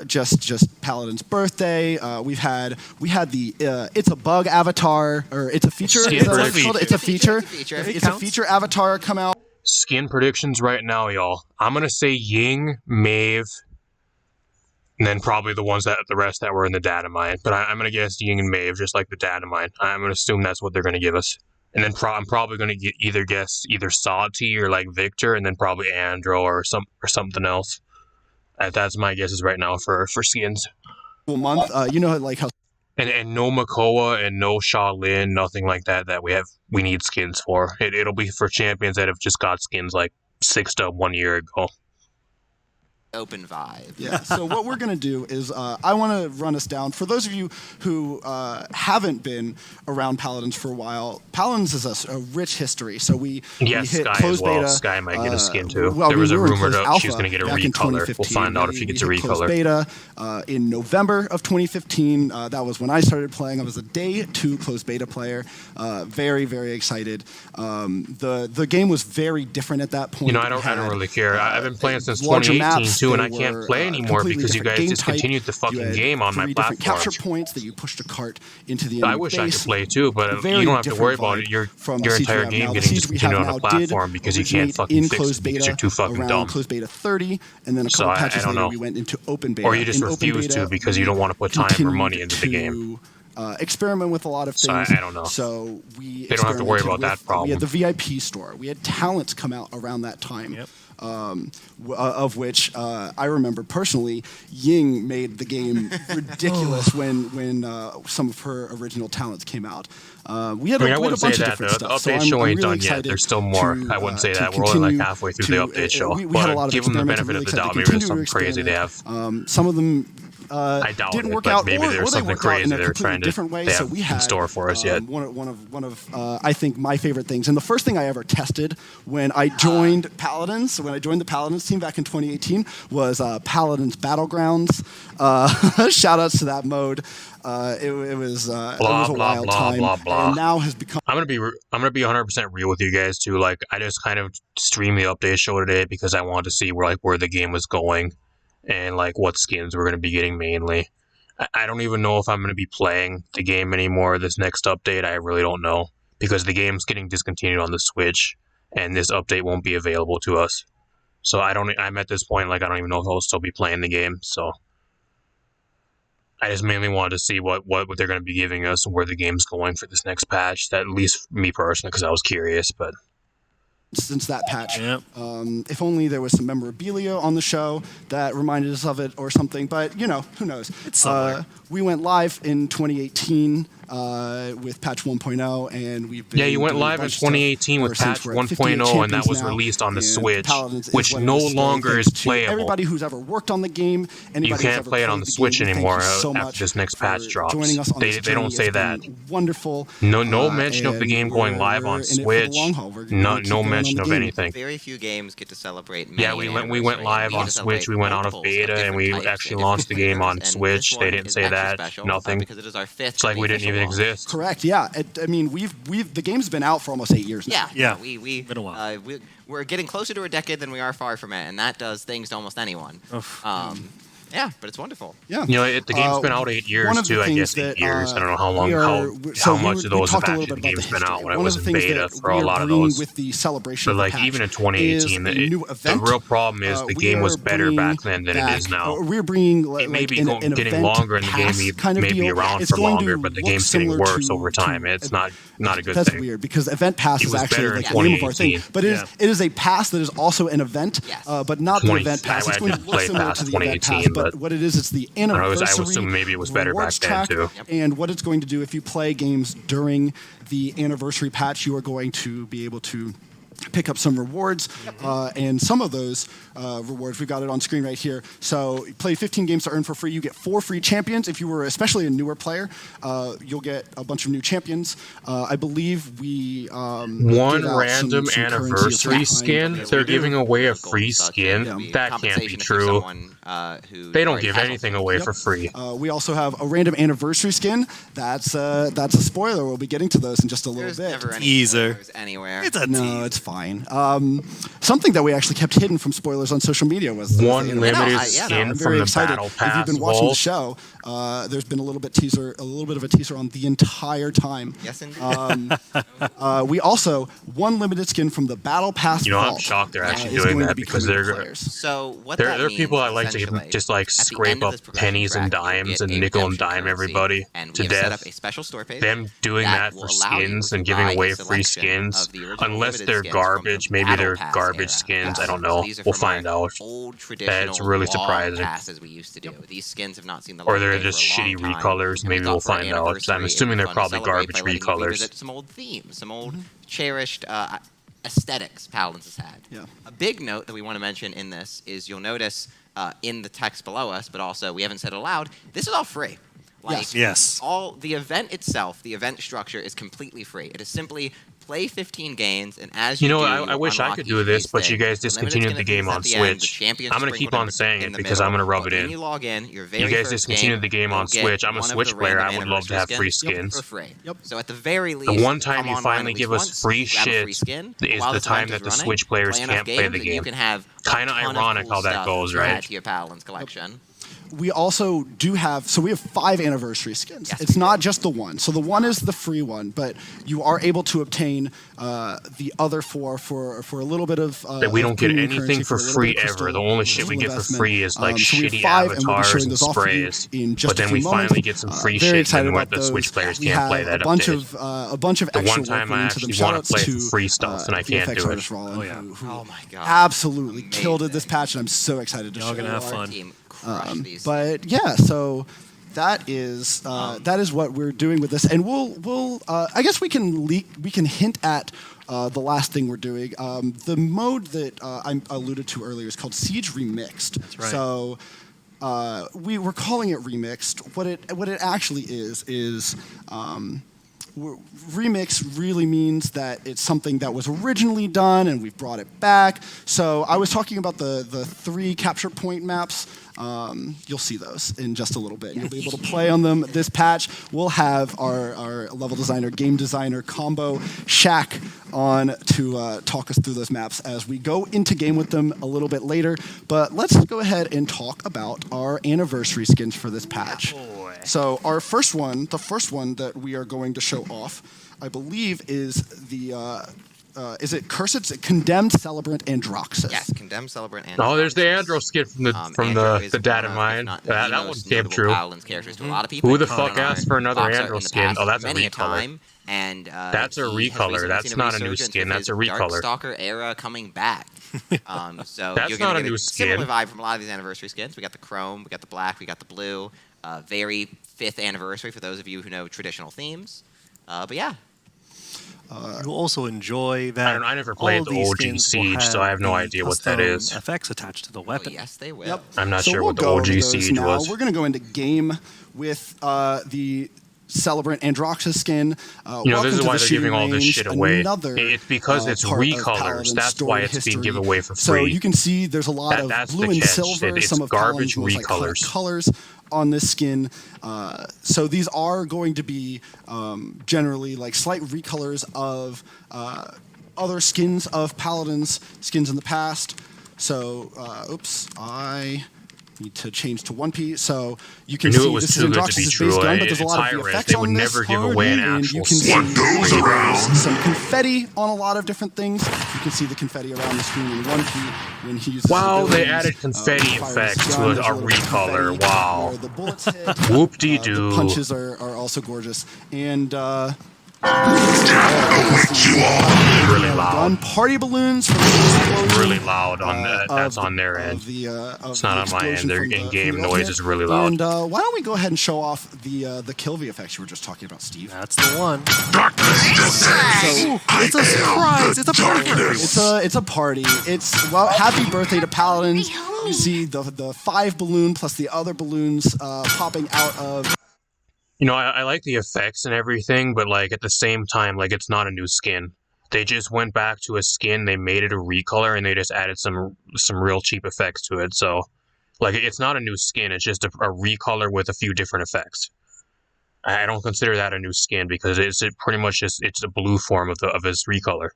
Just Paladin's birthday. We had the it's a bug avatar, or it's a feature. Skin Is that what it's prediction. called? It's a feature. It's a feature. It's a feature avatar come out. Skin predictions right now, y'all. I'm gonna say Ying, Maeve, and then probably the rest that were in the data mine. But I'm gonna guess Ying and Maeve, just like the data mine. I'm gonna assume that's what they're gonna give us. And then I'm probably gonna guess either Salty or like Victor, and then probably Andro or something else. That's my guesses right now for skins. Month. You know, like how. And no Makoa and no Shaolin, nothing like that we need skins for. It'll be for champions that have just got skins like 6 to 1 year ago. open vibe. Yeah. So what we're going to do is I want to run us down. For those of you who haven't been around Paladins for a while, Paladins is a rich history. So we hit Sky closed as well. beta. Sky might get a skin too. Well, there was a we were in rumor closed that she was alpha going to get a back in recolor. We'll 2015. find out if she gets a We hit closed recolor. beta in November of 2015. That was when I started playing. I was a day 2 closed beta player. Very, very excited. The game was very different at that point. You know, I don't really care. I've been playing since larger 2018 maps, too, and they I can't were, play anymore completely because you different guys game type. discontinued the You fucking had game on my 3 different platform. capture points that you pushed a cart into the I enemy wish I could base. play too, but Very you don't have to worry different about it. vibe Your from the Siege we entire have game now. The getting Siege we have discontinued on now the did platform because you can't originate fucking in fix closed it because beta you're too fucking around dumb. closed beta 30, and then a So couple I patches don't later know. we went into open beta. Or you just In open refuse beta, to because you we don't want to put time or continued money into the game. to experiment with a lot of So things. I don't know. So we They don't have to worry experimented about that with- problem. We had the VIP store. We had talents come out around that time. Yep. Of which I remember personally, Ying made the game ridiculous when some of her original talents came out. We had I mean, a I wouldn't say bunch of that. different The stuff. So update I'm show ain't really done yet. excited There's still more. to, I wouldn't say to that. We're only like continue halfway through the update show. We had a lot of give them the experiments. benefit I'm of the really doubt. excited to Maybe there's continue to something crazy they have. experiment. Some of them I doubt didn't it, work but out, maybe or there's they something worked out crazy in a they're completely trying to different way. they So have we in had store for us yet. one of I think my favorite things, and the first thing I ever tested when I joined Paladins, when I joined the Paladins team back in 2018, was Paladins Battlegrounds. Shout outs to that mode. It was a wild time, blah, blah. and now has become. I'm gonna be 100% real with you guys too. Like I just kind of streamed the update show today because I wanted to see where the game was going, and like what skins we're gonna be getting mainly. I don't even know if I'm gonna be playing the game anymore this next update. I really don't know because the game's getting discontinued on the Switch, and this update won't be available to us. So I'm at this point like I don't even know if I'll still be playing the game. So I just mainly wanted to see what they're going to be giving us and where the game's going for this next patch. That at least me personally, because I was curious. But Since that patch, Yep. if only there was some memorabilia on the show that reminded us of it or something. But you know, who knows? It's somewhere. We went live in 2018 with patch 1.0, and we've been you went doing a live in bunch of stuff 2018 with ever since. patch We're at 58 1.0, and that champions was now, released on the and Switch, Paladins is which one of no the story longer is things to playable. Everybody who's ever worked on the game, anybody You who's can't ever play it on played the the Switch game, anymore thank you so after much this next for patch drops. joining us on They this don't journey. say It's that. been wonderful. No mention of the and game going live we're on in it for the Switch. long haul. We're No gonna keep going on mention the of game. anything. Very few games get to celebrate. Yeah, we went live on Switch. We went out of beta, and we actually launched the game on Switch. They didn't say that. Nothing. because it is our 5th. It's like we didn't even exist. Correct. Yeah. I mean, the game's been out for almost 8 years now. Yeah, Yeah, we been a while. we're getting closer to a decade than we are far from it, and that does things to almost anyone. Yeah, but it's wonderful. Yeah. You know, the game's been out 8 years one of the too. I things guess 8 that, years. I don't know how long, we are- so how we much were- of we those have talked a little actually bit the about game's the been out. history. When I One was of in the things beta that for a we are lot of bringing those. with the celebration But of the like patch even in is 2018, a new the event. real problem is the We game was are better bringing back then than it is now. We're bringing It may like be an getting event longer, and the game pass kind of may be deal. around It's for going longer, to but the look game's getting similar worse to- over time. to- It's not a good That's thing. weird because event pass It is was actually better like in the name of our thing, 2018. but Yeah. it is a pass that is also an event, Yes. but not the event pass. It's I going to didn't look play similar past to the event pass, 2018, but but what it is, it's the I was anniversary assuming maybe it was better rewards back then, track, too. and what it's going to do if you play games during the anniversary patch, you are going to be able to pick up some rewards, and some of those rewards, we've got it on screen right here. So you play 15 games to earn for free. You get 4 free champions. If you were especially a newer player, you'll get a bunch of new champions. I believe we One give out random some currency anniversary behind skin. it. They're giving away a Gold free such skin. as the That can't be compensation if true. someone, who They don't already give has anything one. away Yep. for free. We also have a random anniversary skin. That's a spoiler. We'll be getting to those in just a little There's bit. never any Teaser. spoilers anywhere. It's a No, tease. it's fine. Something that we actually kept hidden from spoilers on social media was One the limited yeah, no, skin I'm from very the excited. Battle If Pass you've been watching the vault. show, there's been a little bit of a teaser on the entire time. Yes, indeed. We also one limited skin from the Battle Pass. You know, I'm vault, shocked they're actually is doing going to that be because coming to they're players. So what there that are means, people that like to essentially, just like at the scrape end of up this progression pennies and track, you dimes get and a nickel and redemption dime currency, everybody and to we have set up death. a special store page Them doing that will for allow you skins to and giving buy a away free selection skins, of the original unless limited they're skins from the garbage, maybe Battle they're Pass garbage era. skins. I So don't know. these are We'll from find our out. Old traditional It's really long surprising. passes we used to do. These skins have not seen the Or light they're of day just for a shitty long time, recolors. and we Maybe thought we'll for our find out. 'Cause I'm anniversary, assuming it'd they're be fun to probably celebrate garbage by letting you recolors. revisit some old themes, some old cherished aesthetics Paladins has had. Yeah. A big note that we want to mention in this is you'll notice in the text below us, but also we haven't said it aloud, this is all free. Like, Yes. all the event itself, the event structure is completely free. It is simply play 15 games, and as you do, I wish I unlock could each do this, of these but you things. guys The discontinued the game on limited's gonna be at the end, the Switch. champions I'm gonna spring keep will on be saying in it the because middle, I'm gonna rub but it when in. you log in, your very You guys first discontinued the game on you'll get Switch. I'm a one of Switch the player. random I would love to have anniversary free skins skins. for free. Yep. So at the very least, The one time come you online finally at give least us once, free grab a shit free skin, is while the this time event that is the running, Switch players play enough can't play games, the and you game. can have a Kinda ton of ironic cool how that stuff goes, to add right? to your Paladins collection. We also do have, so we have 5 anniversary skins. Yes, It's we not do. just the one. So the one is the free one, but you are able to obtain the other 4 for a little bit of That we don't get premium anything currency, for a little free bit of crystal, ever. The only a shit we little get for investment. free is like So we have shitty 5, and we'll be avatars showing and those off for you sprays. in just But then a few we moments. finally get some free Very shit, excited and what about the those. Switch players We can't have play that a bunch update. of The extra one time work I went into them. actually wanna Shoutouts play to free stuff, and I can't VFX do it. artist Rollin, Oh, yeah. who Oh my god. absolutely killed it Amazing. this patch, and I'm so excited to Y'all show gonna you have our fun. Team crushed these. But yeah, so that is what we're doing with this, and we'll I guess we can hint at the last thing we're doing. The mode that I alluded to earlier is called Siege Remixed. That's right. So we're calling it Remixed. What it actually is. Remix really means that it's something that was originally done and we've brought it back. So I was talking about the 3 capture point maps. You'll see those in just a little bit. You'll be able to play on them. This patch, we'll have our level designer, game designer combo, Shaq, on to talk us through those maps as we go into game with them a little bit later. But let's go ahead and talk about our anniversary skins for this patch. So our first one, the first one that we are going to show off, I believe is the is it Cursed? Condemned Celebrant Androxus. Yes, Condemned Celebrant and Oh, there's the Andro skit from Andro the is data one of, mine. if not That the one most came notable true. Paladins characters to a lot of people. Who the He's fuck been on asked for another box art Andro in the skin? past Oh, that's a many recolor. time, and That's a he has recolor. recently That's seen not a new resurgence skin. with that's a his recolor. Darkstalker era coming back. So That's you're not gonna a get new similar skin. vibe from a lot of these anniversary skins. We got the chrome, we got the black, we got the blue. Very 5th anniversary for those of you who know traditional themes. But yeah. You'll also enjoy that. I never all played of the these OG skins will Siege, so have I have no the idea what that custom is. effects attached to the Oh, weapon. yes, they will. Yep. I'm not So sure we'll what the go OG over those Siege now. was. We're going to go into game with the Celebrant Androxus skin. This is why they're giving all this shit away. It's because it's part of recolors. Paladin's That's story why it's being history. given away for So free. you can see there's a lot of That's blue the and catch. silver, It's some of garbage Paladin's most iconic recolors. colors on this skin. So these are going to be generally like slight recolors of other skins of Paladins, skins in the past. So, I need to change to 1P. So you can I knew see it was this too is good to be Androxus' true. base gun, but there's a It's lot of high-res. VFX They would on this never give away an hardening, and actual you can skin. see there's some confetti on a lot of different things. You can see the confetti around the screen in 1P when he uses Wow, his they abilities. added confetti He fires effects his to gun, a there's little bit of recolor. confetti Wow. where the bullets hit. Whoop-de-doo. The punches are also gorgeous. And Really loud. gun party balloons from the explosion. Really loud on that. That's of- on their end. of the, of It's the not on my end. explosion Their from the- in-game from the noise ultimate. is really loud. And why don't we go ahead and show off the kill VFX you were just talking about, Steve? That's the one. It's a surprise. It's a party for everyone. It's a party. It's happy birthday to Paladins. You see the 5 balloon plus the other balloons popping out of. I like the effects and everything, but like at the same time, like it's not a new skin. They just went back to a skin, they made it a recolor, and they just added some real cheap effects to it. So, like, it's not a new skin. It's just a recolor with a few different effects. I don't consider that a new skin because it's pretty much just it's a blue form of his recolor.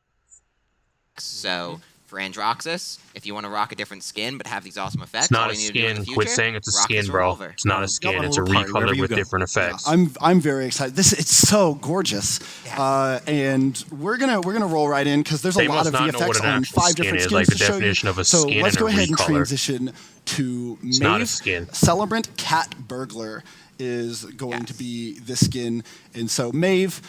So for Androxus, if you want to rock a different skin but have these awesome effects, It's not all a you need to do in skin. the future, Quit saying it's a rock skin, this bro. revolver. It's not a Got skin. one It's a little party wherever recolor you with go. different effects. I'm very excited. It's so gorgeous, and we're gonna roll right in because there's a They lot must of not know what VFX an on actual 5 skin different is, skins like the to show you. definition of a So skin let's and go a ahead and recolor. transition to It's not a Maeve skin. Celebrant Cat Burglar. is going to be this skin. And so Maeve,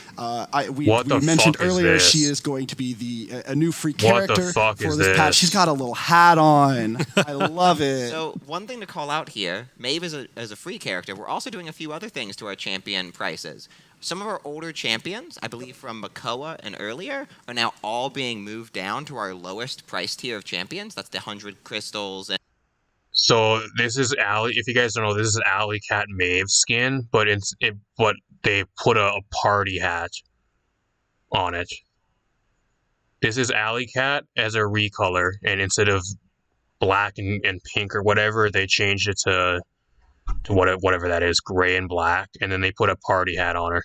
we What the mentioned fuck is earlier, this? she is going to be a new free What the character fuck for is this patch. this? She's got a little hat on. I love it. So one thing to call out here, Maeve is a free character. We're also doing a few other things to our champion prices. Some of our older champions, I believe from Makoa and earlier, are now all being moved down to our lowest price tier of champions. That's the 100 crystals. And So this is Alley. If you guys don't know, this is Alley Cat Maeve skin, but but they put a party hat on it. This is Alley Cat as a recolor, and instead of black and pink or whatever, they changed it to whatever that is, gray and black, and then they put a party hat on her.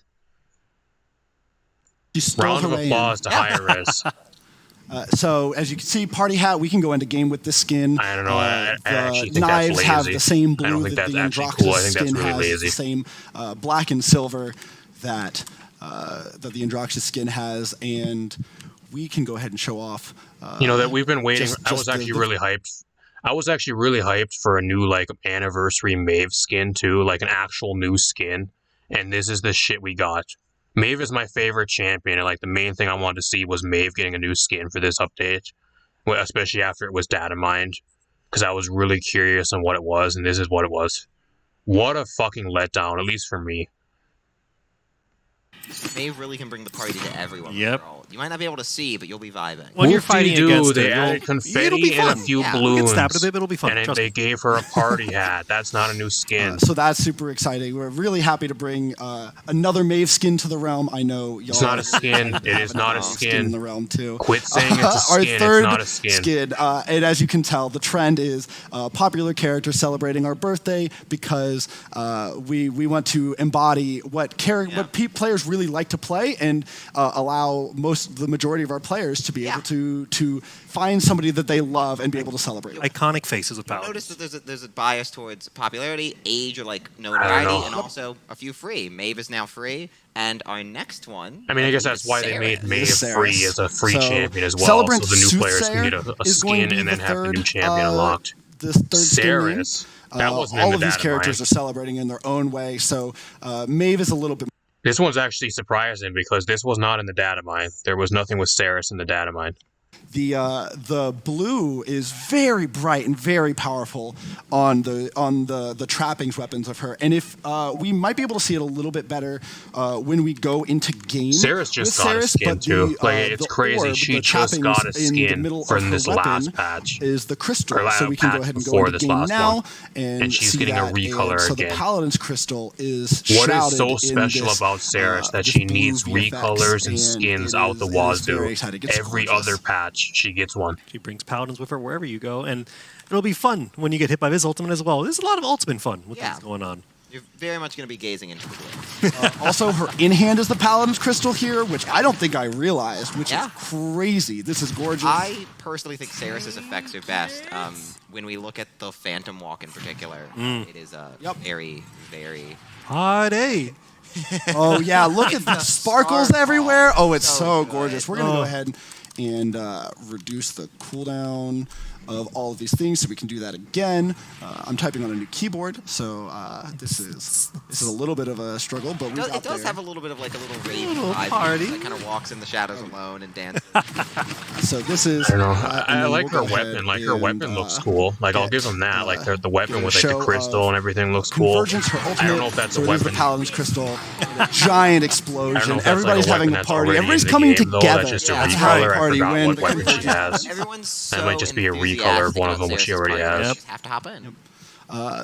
She stole Round her of way in. applause to Hi-Res. So as you can see, party hat, we can go into game with this skin. I don't know. I The actually think knives that's have lazy. the same I blue don't think that that's the actually Androxus cool. I think that's skin really has. lazy. The same black and silver that the Androxus skin has, and we can go ahead and show off. You know that we've been waiting. just I was the- actually the- really hyped. I was actually really hyped for a new like anniversary Maeve skin too, like an actual new skin. And this is the shit we got. Maeve is my favorite champion, and like the main thing I wanted to see was Maeve getting a new skin for this update, especially after it was data mined, because I was really curious on what it was, and this is what it was. What a fucking letdown, at least for me. Maeve really can bring the party to everyone. Yep. overall. You might not be able to see, but you'll be vibing. When you're Whoop-de-doo, fighting against they it, added it'll confetti be and a fun. few Yeah. You'll balloons. get stabbed a bit, but it'll be fun. And Trust they me. gave her a party hat. That's not a new skin. So that's super exciting. We're really happy to bring another Maeve skin to the realm. I know y'all. It's not a skin. have It is not a in skin. the realm too. Quit saying it's a Our skin. It's third not a skin. and as you can tell, the trend is popular characters celebrating our birthday because we want to embody what players really like to play and allow the majority of our players to be Yeah. able to find somebody that they love and be able to celebrate. Iconic faces of You'll power. notice that there's a bias towards popularity, age, or like notoriety, know. and also a few free. Maeve is now free, and our next one. I mean, I guess believe that's is why they made Sarah. Maeve Sarah. free as a free So, champion as well, Celebrant so the new players can get Soothsayer a is going to skin be and then the have the new third, champion unlocked. This third skin name. Saris. That wasn't in all the of these data characters mine. are celebrating in their own way. So Maeve is a little bit. This one's actually surprising because this was not in the data mine. There was nothing with Saris in the data mine. The blue is very bright and very powerful on the trappings weapons of her, and if we might be able to see it a little bit better when we go into game. Saris just with got a Saris, skin but too. It's the crazy. orb, She the just got a trappings in the skin middle from of this her last weapon patch. is the crystal, Or so we can patch go ahead and go before into this game last now one. and she's see getting a that. recolor And so again. the Paladins crystal is What shrouded is so in special this, about Saris that this she blue needs VFX, recolors and skins it out the is- it is very wazoo? exciting. It's Every gorgeous. other patch, she gets one. She brings Paladins with her wherever you go, and it'll be fun when you get hit by his ultimate as well. There's a lot of ultimate fun with Yeah. this going on. You're very much going to be gazing into the blue. Also, her in-hand is the Paladin's crystal here, which I don't think I realized, which Yeah. is crazy. This is gorgeous. I personally think Saris's effects are best. When we look at the Phantom Walk in particular, it is Yep. very, very. Party! Oh, yeah, look at the sparkles sparkle. everywhere. Oh, it's So so good. gorgeous. We're going to Oh. go ahead and reduce the cooldown of all of these things so we can do that again. I'm typing on a new keyboard, so this is a little bit of a struggle, but we got It does there. have a little bit of like a little rave Little vibe. party. That kind of walks in the shadows alone and dances. So this is. I don't know. and I then like we'll her go weapon. ahead Like her and, weapon looks cool. Like I'll get, give them that. Like the give weapon a with like show the crystal of and everything looks cool. Convergence, her ultimate. I don't know if that's so a it is the weapon. Paladin's crystal. A giant explosion. I don't know if that's Everybody's like a having weapon a that's party. already Everybody's in the coming game, though. together. That's just a That's recolor. how recolor. a I party forgot when what the weapon she convergence has. Everyone's so That might just be a recolor of enthusiastic one of about them, which she Saris's already party. has. You just have to hop in.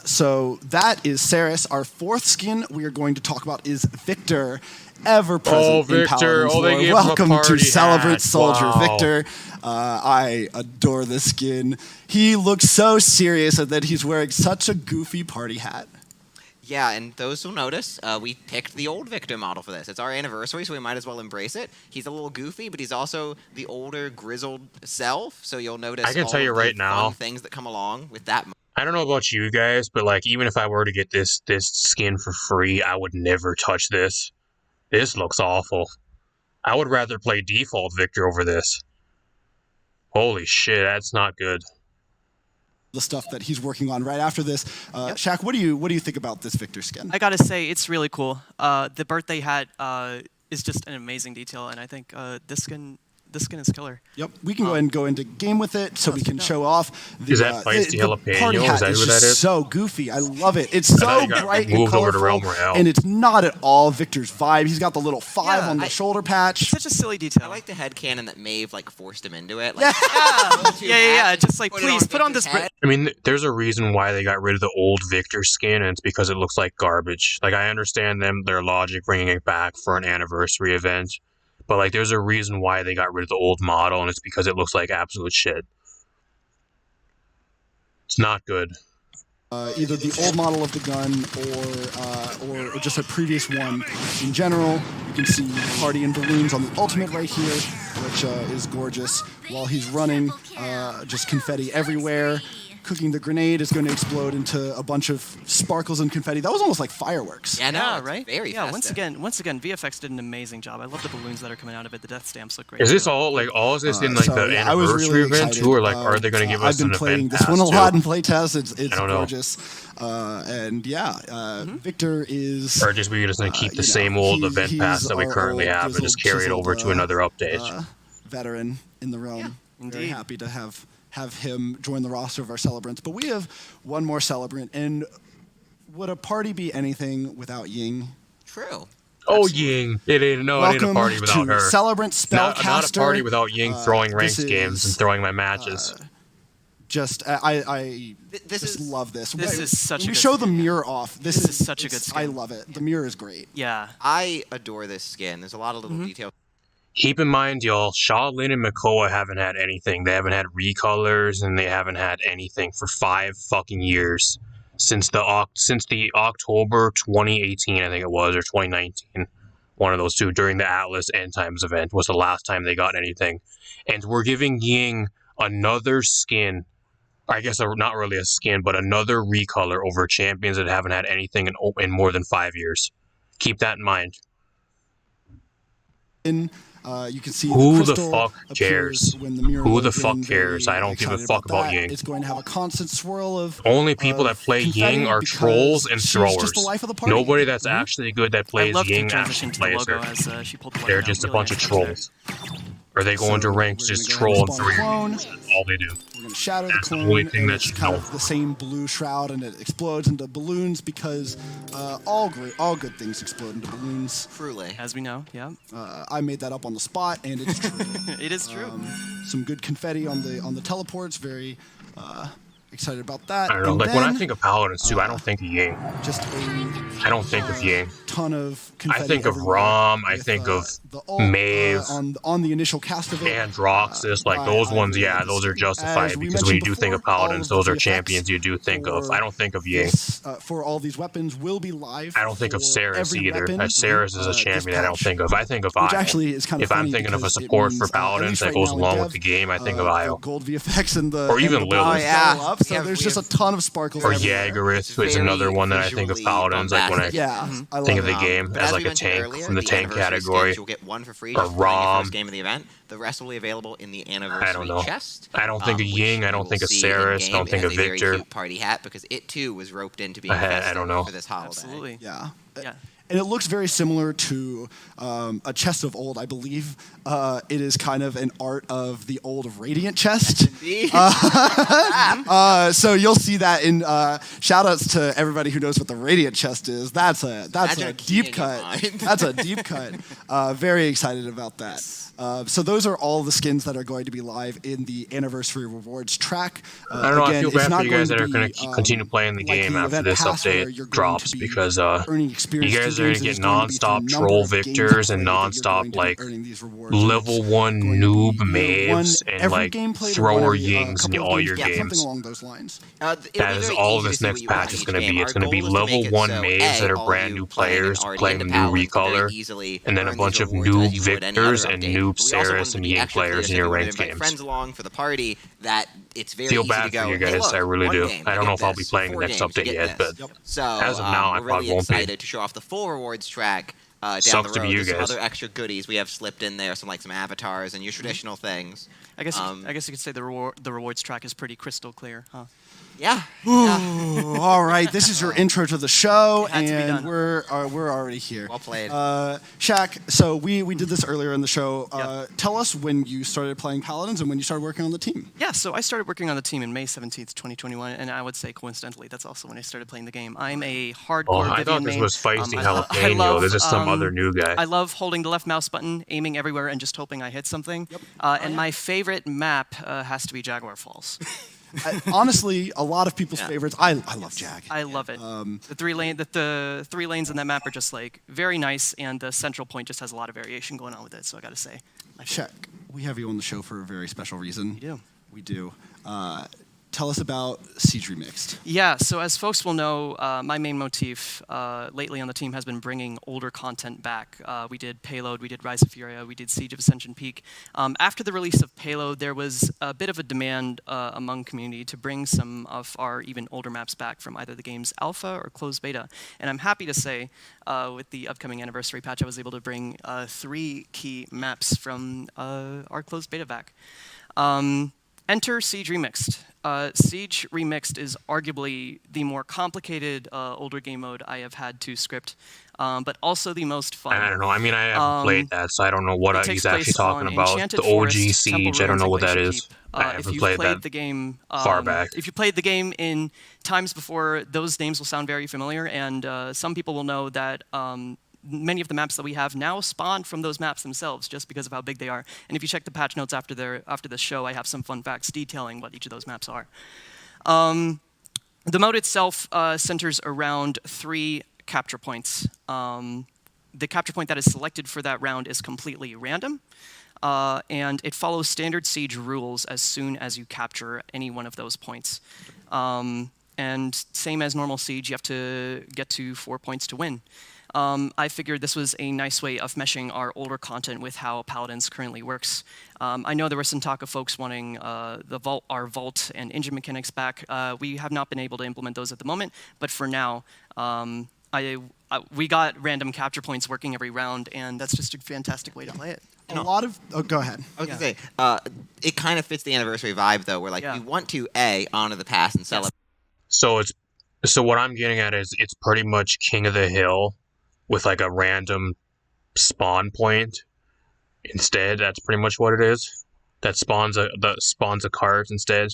So that is Saris. Our fourth skin we are going to talk about is Victor, ever present Oh, in Victor. Paladins Oh, they lore. gave him a Welcome to party Celebrate hat. Soldier Wow. Victor. I adore this skin. He looks so serious, and then he's wearing such a goofy party hat. Yeah, and those who notice, we picked the old Victor model for this. It's our anniversary, so we might as well embrace it. He's a little goofy, but he's also the older, grizzled self. So you'll notice. I can all tell you of the right now- fun things that come along with that. I don't know about you guys, but like even if I were to get this skin for free, I would never touch this. This looks awful. I would rather play default Victor over this. Holy shit, that's not good. the stuff that he's working on right after this. Shaq, what do you think about this Victor skin? I gotta say, it's really cool. The birthday hat is just an amazing detail, and I think this skin is killer. Yep, we can go ahead and go into game with it so we can show off. Is that Feisty Jalapeno? Party hat Is that who that just is? so goofy. I love it. It's so he got bright and moved over to Realm colorful, Royale. and it's not at all Victor's vibe. He's got the little 5 on the shoulder patch. Such a silly detail. I like the headcanon that Maeve like forced him into it. Yeah, Like, yeah. Just like, Put it please on put on Victor's this. head. I mean, there's a reason why they got rid of the old Victor skin, and it's because it looks like garbage. Like, I understand their logic bringing it back for an anniversary event, but like, there's a reason why they got rid of the old model, and it's because it looks like absolute shit. It's not good. Either the old model of the gun or just a previous one in general. You can see Party and Balloons on the ultimate right here, which is gorgeous. While he's running, just confetti everywhere. Cooking the grenade is going to explode into a bunch of sparkles and confetti. That was almost like fireworks. Yeah, no, Yeah, it's right. Very yeah. festive. Once again, VFX did an amazing job. I love the balloons that are coming out of it. The death stamps look great. Is this too. all is this in like So, the yeah, I was anniversary really event excited. too, or like are they going to give us I've been an playing event this pass one a too? lot in playtest. It's I don't know. gorgeous. And yeah, Victor is. Or just we're just going to keep the same old event pass that we currently have and just carry it over to another update. Veteran in the realm. Yeah, Very indeed. happy to have him join the roster of our celebrants. But we have one more celebrant, and would a party be anything without Ying? True. Oh, Ying! It ain't no, it ain't a Welcome party without to her. Celebrant Spellcaster. Not a party without Ying throwing this ranked games and is, throwing my matches. I This just is love this. This is such when a we good show the skin. mirror off. This is such a good I skin. love it. The mirror is great. Yeah. I adore this skin. There's a lot of little details. Keep in mind, y'all, Shaolin and Makoa haven't had anything. They haven't had recolors, and they haven't had anything for 5 fucking years. Since the October 2018, I think it was, or 2019. One of those two, during the Atlas End Times event, was the last time they got anything. And we're giving Ying another skin. I guess not really a skin, but another recolor over champions that haven't had anything in more than 5 years. Keep that in mind. You can see Who the the crystal fuck appears cares? when the mirror Who the loads fuck in. cares? Very I don't give a excited fuck about that. Ying. It's going to have a constant swirl of Only people that play confetti Ying are because trolls and she's throwers. just the life of the party. Nobody that's actually good that I plays love the Ying transition actually to the plays logo her. as she pulled the They're button just a down. Really bunch of nice touch there. trolls. Or they go into So ranks, we're just gonna go troll ahead and and spawn a clone. That's all they do. We're going to shatter the That's the clone, only thing and that it's you kind know. of the same blue shroud, and it explodes into balloons because all good things explode into balloons. Truly. As we know, yeah. I made that up on the spot, and it's true. It is true. Some good confetti on the teleports. Very excited about that. I don't know. And Like when I then, think of Paladins too, I don't think of Ying. just I don't think of Ying. ton of confetti. I think of everywhere Rom. I with, think of the ult, Maeve. on the initial cast of it. Androxus, like I those ones, really yeah, like those this are game. justified As we because when you mentioned do think of before, all Paladins, of the those are VFX champions you do think of. for I don't think of Ying. This, for all these weapons will be live. I don't think of for Ceres every either. weapon, Ceres is a this champion I don't patch, think of. I think of which Io. actually is kind of If I'm funny thinking of a because it support means, for at Paladins least that right goes now in along dev, with the game, I think the of Io. gold VFX and the Or even and the Lilith. balls Oh, yeah. go up, so Yeah, there's we just a have- ton of sparkles Or everywhere. Jagerith is another one that I think of visually Paladins, like when I bombastic. Yeah, I love think of the it. game But as we like a mentioned tank earlier, from the tank anniversary category. skins, you'll get 1 for free Or just playing your ROM. first game of the event. The rest will be available in the anniversary I don't know. chest. I don't think of which Ying, I you don't will think of see Ceres, in-game. don't think It of has a very Victor. cute party hat because it too was roped into being I festive don't know. for this holiday. Absolutely. Yeah. Yeah. And it looks very similar to a chest of old, I believe. It is kind of an art of the old Radiant chest. Indeed. So you'll see that in shout outs to everybody who knows what the Radiant chest is. That's a Magic deep King of cut. mine. That's a deep cut. Very excited about that. So those are all the skins that are going to be live in the anniversary rewards track. I don't know. I again, feel it's bad not for you guys going that are to going be, to continue playing the like game the after event this pass where update you're going drops to be because earning you experience guys through are games. going It to is get going to be through a non-stop number troll of games victors of and play that you're non-stop going to be like earning these rewards. And level it's 1 going to noob be, Maves one and every like game played or thrower one every, Yings in couple of all games, your something games. along those lines. That is all this next patch is going to be. It's going to be level 1 Maves that are brand new players playing a new recolor, and then a bunch of noob Victors and noob Ceres and Ying players in your ranked games. Friends along for the party that it's very Feel easy bad to go, for you "Hey, guys, look, I really one do. game, I you don't know get if I'll be this. playing the 4 next games, you update get yet, this." but So as of now, I we're probably really won't be. excited to show off the full rewards track down Sucks the to be road. you There's some guys. other extra goodies we have slipped in there, some avatars and your traditional things. I guess you could say the rewards track is pretty crystal clear, huh? Yeah. Ooh, all right, this is your intro to the show, It had to be and done. we're already here. Well played. Shaq, so we did this earlier in the show. Yep. Tell us when you started playing Paladins and when you started working on the team. Yeah, so I started working on the team in May 17th, 2021, and I would say coincidentally, that's also when I started playing the game. I'm a hardcore Oh, I Vivian thought this main. was Feisty I Jalapeno. love, This is some other new guy. I love holding the left mouse button, aiming everywhere, and just hoping I hit something. And my favorite map has to be Jaguar Falls. Honestly, a lot of people's Yeah. favorites. I love Jag. I love it. The three lanes in that map are just like very nice, and the central point just has a lot of variation going on with it. So I got to say, Shaq, we have you on the show for a very special reason. We do. We do. Tell us about Siege Remixed. Yeah, so as folks will know, my main motif lately on the team has been bringing older content back. We did Payload, we did Rise of Furia, we did Siege of Ascension Peak. After the release of Payload, there was a bit of a demand among community to bring some of our even older maps back from either the game's alpha or closed beta. And I'm happy to say, with the upcoming anniversary patch, I was able to bring 3 key maps from our closed beta back. Enter Siege Remixed. Siege Remixed is arguably the more complicated older game mode I have had to script, but also the most fun. I don't know. I mean, I haven't played that, so I don't know what It takes he's actually place talking on about. Enchanted The OG Forest, Temple Siege, I don't Ruins, know and what that Glacier is. Keep. I If haven't you've played played that the game far back. If you played the game in times before, those names will sound very familiar, and some people will know that many of the maps that we have now spawned from those maps themselves just because of how big they are. And if you check the patch notes after the show, I have some fun facts detailing what each of those maps are. The mode itself centers around 3 capture points. The capture point that is selected for that round is completely random, and it follows standard Siege rules as soon as you capture any one of those points. And same as normal Siege, you have to get to 4 points to win. I figured this was a nice way of meshing our older content with how Paladins currently works. I know there was some talk of folks wanting our vault and engine mechanics back. We have not been able to implement those at the moment, but for now, we got random capture points working every round, and that's just a fantastic way to play it. A lot of... Oh, go ahead. I was gonna say, it kind of fits the anniversary vibe though, where like Yeah. you want to honor the past and celebrate. So what I'm getting at is it's pretty much King of the Hill with like a random spawn point instead. That's pretty much what it is. That spawns a cart instead.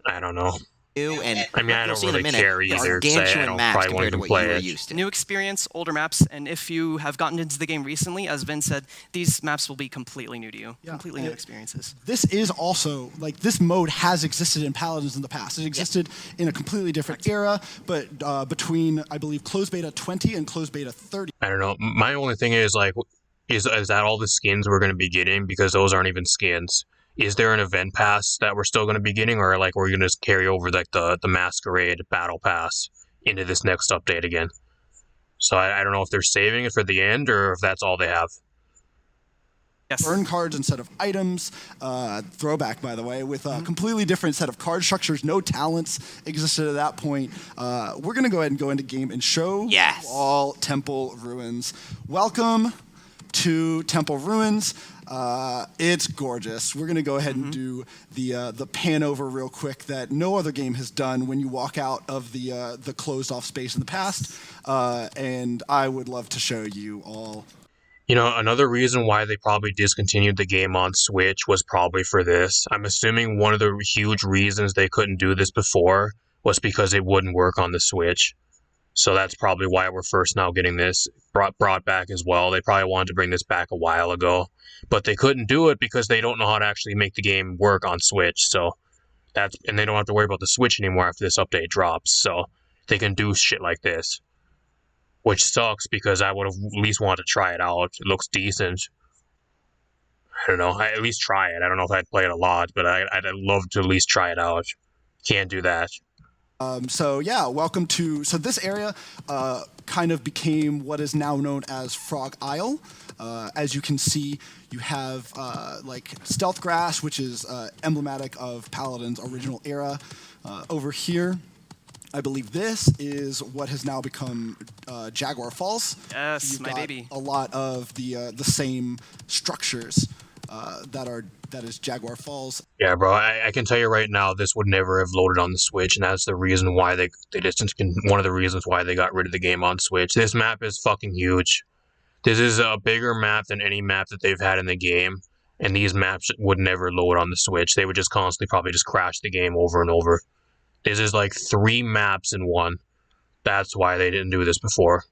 I don't know. And I mean, I you'll don't see in a really minute, care either, 'cause I gargantuan don't maps probably compared won't to even what play you were it. used to. New experience, older maps, and if you have gotten into the game recently, as Vin said, these maps will be completely new to you. Yeah. Completely new experiences. This is also, like, this mode has existed in Paladins in the past. It existed in a completely different era, but between, I believe, closed beta 20 and closed beta 30. I don't know. My only thing is like, is that all the skins we're going to be getting? Because those aren't even skins. Is there an event pass that we're still going to be getting, or like we're going to just carry over like the Masquerade battle pass into this next update again? So I don't know if they're saving it for the end or if that's all they have. Yes. Burn cards instead of items. Throwback, by the way, with a completely different set of card structures. No talents existed at that point. We're going to go ahead and go into game and show Yes. all Temple Ruins. Welcome to Temple Ruins. It's gorgeous. We're going to go ahead and do the pan over real quick that no other game has done when you walk out of the closed off space in the past. And I would love to show you all. You know, another reason why they probably discontinued the game on Switch was probably for this. I'm assuming one of the huge reasons they couldn't do this before was because it wouldn't work on the Switch. So that's probably why we're first now getting this brought back as well. They probably wanted to bring this back a while ago, but they couldn't do it because they don't know how to actually make the game work on Switch. So and they don't have to worry about the Switch anymore after this update drops. So they can do shit like this, which sucks because I would have at least wanted to try it out. It looks decent. I don't know. I at least try it. I don't know if I'd play it a lot, but I'd love to at least try it out. Can't do that. So yeah, welcome to. So this area kind of became what is now known as Frog Isle. As you can see, you have like stealth grass, which is emblematic of Paladin's original era. Over here, I believe this is what has now become Jaguar Falls. Yes, You've my got baby. a lot of the same structures that is Jaguar Falls. Yeah, bro, I can tell you right now, this would never have loaded on the Switch, and that's the reason why one of the reasons why they got rid of the game on Switch. This map is fucking huge. This is a bigger map than any map that they've had in the game, and these maps would never load on the Switch. They would just constantly probably just crash the game over and over. This is like 3 maps in one. That's why they didn't do this before.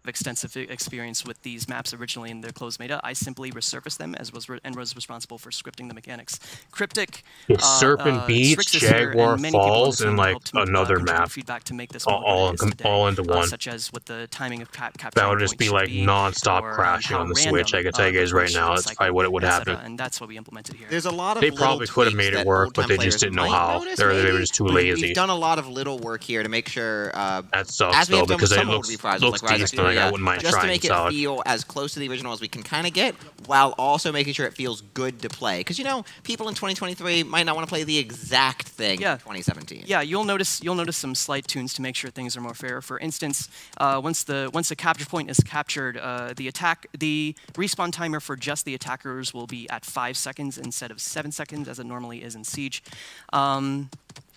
Extensive experience with these maps originally in their closed beta. I simply resurfaced them and was responsible for scripting the mechanics. Cryptic, Serpent Beach, Strix is here, Jaguar and many people on the Falls, team and like helped, another contribute map. feedback to make this All into one. such as what the timing of capture That would just be like non-stop crashing on the Switch. I can tell you guys right now, that's probably what it would happen. And that's what we implemented here. There's a lot of They little probably could have tweaks made it that work, but old-time they just players didn't know might how. notice, They were maybe. just too We've lazy. done a lot of little work here to make sure, That sucks as we though, have done with because it some old reprisals looks like Rise of decent. Like, I Furia, wouldn't mind just to trying make it it out. feel as close to the original as we can kind of get, while also making sure it feels good to play. Because people in 2023 might not want to play the exact thing in 2017. Yeah, you'll notice some slight tunes to make sure things are more fair. For instance, once the capture point is captured, the respawn timer for just the attackers will be at 5 seconds instead of 7 seconds as it normally is in Siege.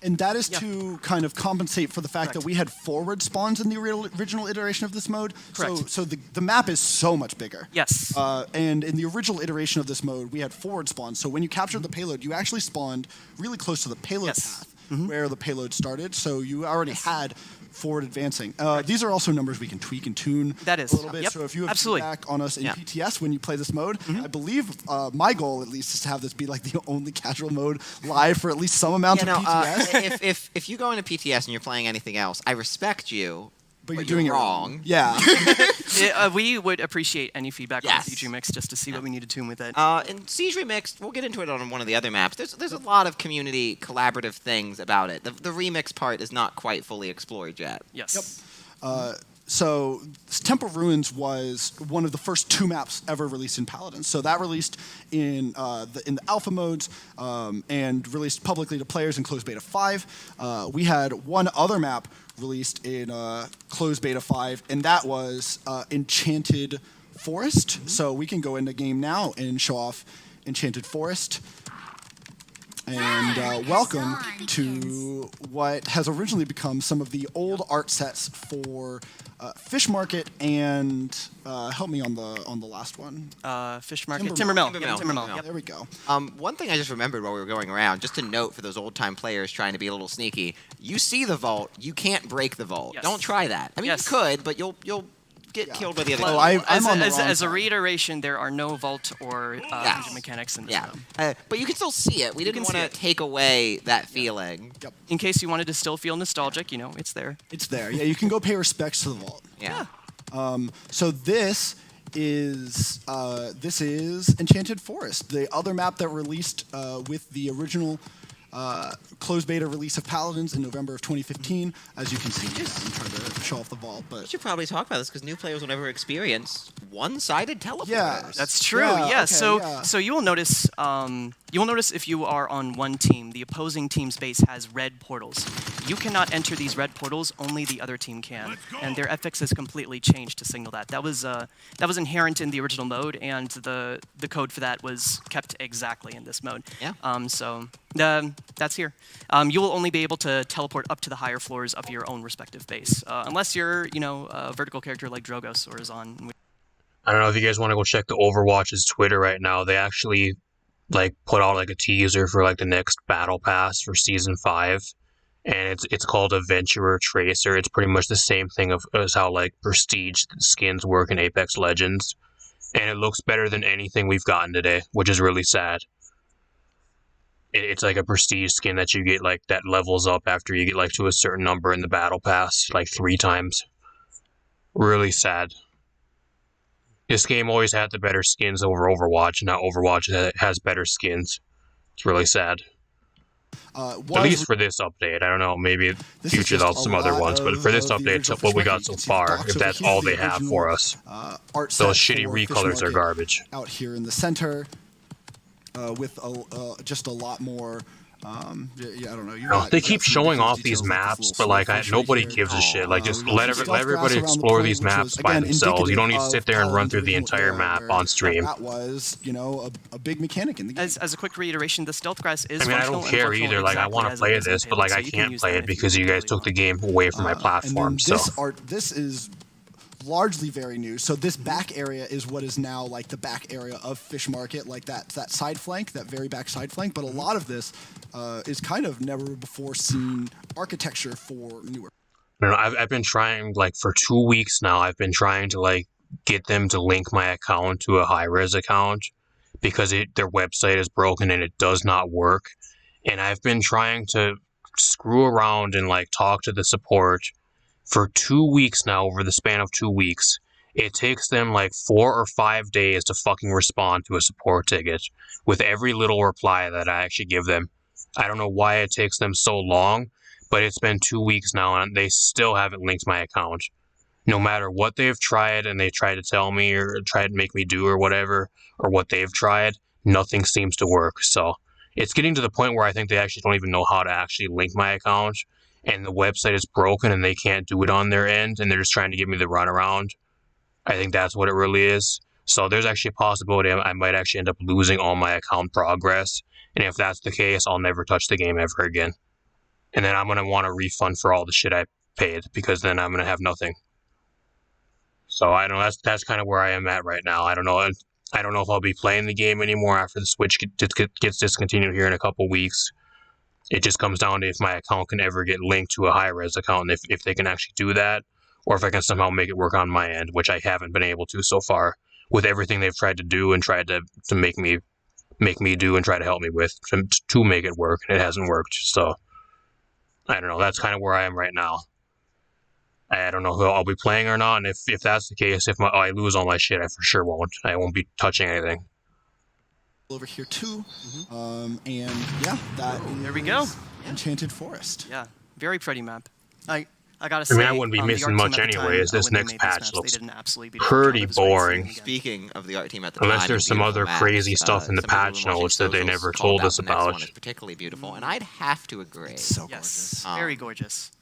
And that is to kind of compensate for the fact that we had forward spawns in the original iteration of this mode. Correct. So the map is so much bigger. Yes. And in the original iteration of this mode, we had forward spawns. So when you captured the payload, you actually spawned really close to the payload path where the payload started. So you already had forward advancing. These are also numbers we can tweak and tune That is. a little bit. Yep. So if you have Absolutely. feedback on us in PTS when you play this mode, I believe my goal at least is to have this be like the only casual mode live for at least some amount of PTS. If you go into PTS and you're playing anything else, I respect you. But you're doing it wrong. Yeah. We would appreciate any feedback Yes. on Siege Remix just to see what we need to tune with it. In Siege Remixed, we'll get into it on one of the other maps. There's a lot of community collaborative things about it. The remix part is not quite fully explored yet. Yes. So Temple Ruins was one of the first 2 maps ever released in Paladins. So that released in the alpha modes and released publicly to players in closed beta 5. We had one other map released in closed beta 5, and that was Enchanted Forest. So we can go into game now and show off Enchanted Forest. And welcome to what has originally become some of the old art sets for Fish Market and help me on the last one. Fish Market. Timbermill. Timbermill. Yep. There we go. One thing I just remembered while we were going around, just to note for those old-time players trying to be a little sneaky, you see the vault, you can't break the vault. Yes. Don't try that. I mean, Yes. you could, but you'll get killed by the other Oh, guy. I'm on the wrong as a side. reiteration, there are no vault or Yes. engine mechanics in this Yeah, mode. but you can still see it. We didn't can want see to it. take away that feeling. Yep. In case you wanted to still feel nostalgic, it's there. It's there. Yeah, you can go pay respects to the vault. Yeah. So this is Enchanted Forest, the other map that released with the original closed beta release of Paladins in November of 2015. As you can see, I'm trying to show off the vault, We but should probably talk about this because new players will never experience one-sided teleporters. Yeah. That's true. Yeah, Yeah. okay, So yeah. so you will notice if you are on one team, the opposing team's base has red portals. You cannot enter these red portals. Only the other team can, and their FX has completely changed to signal that. That was inherent in the original mode, and the code for that was kept exactly in this mode. Yeah. That's here. You will only be able to teleport up to the higher floors of your own respective base, unless you're a vertical character like Drogos or Zon. I don't know if you guys want to go check the Overwatch's Twitter right now. They actually put out a teaser for the next battle pass for season 5, and it's called Adventurer Tracer. It's pretty much the same thing as how prestige skins work in Apex Legends, and it looks better than anything we've gotten today, which is really sad. It's like a prestige skin that you get that levels up after you get to a certain number in the battle pass 3 times. Really sad. This game always had the better skins over Overwatch. Now Overwatch has better skins. It's really sad. At least for this update. I don't know. Maybe This is future just they'll have some a other lot ones. But of for this the update, original what we perspective. got You so can see far, docs if over that's here, all the they have original, for us. art Those set shitty for Fish recolors are Market garbage. out here in the center with just a lot more Yeah, I don't know. They keep showing off these maps, but like nobody gives a shit. Like just let everybody explore these maps by themselves. You don't need to sit there and run through the entire map on stream. That was, a big mechanic in the game. As a quick reiteration, the stealth grass is I mean, I functional. don't care either. Like, I want to play this, but like, I can't play it because you guys took the game away from my platform. And then this is largely very new. So this back area is what is now like the back area of Fish Market, like that side flank, that very back side flank. But a lot of this is kind of never before seen architecture for newer. No, I've been trying, like, for 2 weeks now, I've been trying to, like, get them to link my account to a high-res account because their website is broken and it does not work. And I've been trying to screw around and, like, talk to the support for 2 weeks now, over the span of 2 weeks. It takes them, like, 4 or 5 days to fucking respond to a support ticket with every little reply that I actually give them. I don't know why it takes them so long, but it's been 2 weeks now and they still haven't linked my account. No matter what they've tried and they try to tell me or try to make me do or whatever, or what they've tried, nothing seems to work. So it's getting to the point where I think they actually don't even know how to actually link my account, and the website is broken and they can't do it on their end, and they're just trying to give me the runaround. I think that's what it really is. So there's actually a possibility I might actually end up losing all my account progress, and if that's the case, I'll never touch the game ever again. And then I'm going to want a refund for all the shit I paid, because then I'm going to have nothing. So I don't know, that's kind of where I am at right now. I don't know if I'll be playing the game anymore after the Switch gets discontinued here in a couple weeks. It just comes down to if my account can ever get linked to a high-res account, and if they can actually do that, or if I can somehow make it work on my end, which I haven't been able to so far, with everything they've tried to do and tried to make me do and try to help me with to make it work. It hasn't worked. So I don't know. That's kind of where I am right now. I don't know who I'll be playing or not, and if that's the case, if I lose all my shit, I for sure won't. I won't be touching anything. Over here too, and yeah, there we go. Enchanted Forest. Yeah, very pretty map. I gotta say, I wouldn't be missing much anyways. This next patch looks pretty boring. Speaking of the art team at the Unless time, there's some other crazy stuff in the patch notes that they never told us about. One is particularly beautiful, and I'd have to agree. It's so Yes, gorgeous. very gorgeous.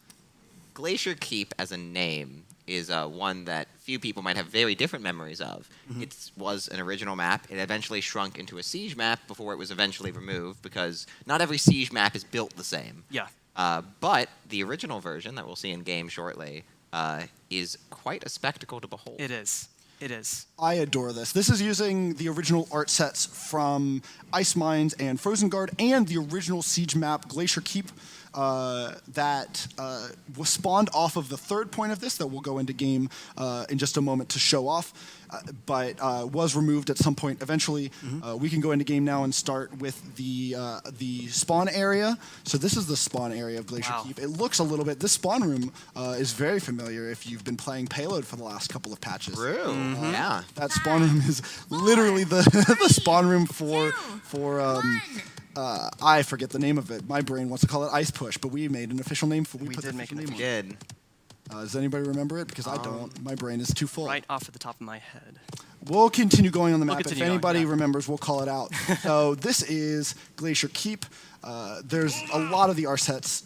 Glacier Keep as a name is one that few people might have very different memories of. It was an original map. It eventually shrunk into a siege map before it was eventually removed, because not every siege map is built the same. Yeah. But the original version that we'll see in game shortly is quite a spectacle to behold. It is. It is. I adore this. This is using the original art sets from Ice Mines and Frozen Guard, and the original siege map Glacier Keep that was spawned off of the third point of this that we'll go into game in just a moment to show off, but was removed at some point eventually. We can go into game now and start with the spawn area. So this is the spawn area of Glacier Keep. It looks a little bit, this spawn room is very familiar if you've been playing Payload for the last couple of patches. True. Yeah. That spawn room is literally the spawn room for I forget the name of it. My brain wants to call it Ice Push, but we made an official name for it. We did make an We official did. Does anybody remember it? Because I don't. My brain is too full. Right off of the top of my head. We'll continue going on the map. If continue going, anybody yeah. remembers, we'll call it out. So this is Glacier Keep. There's a lot of the art sets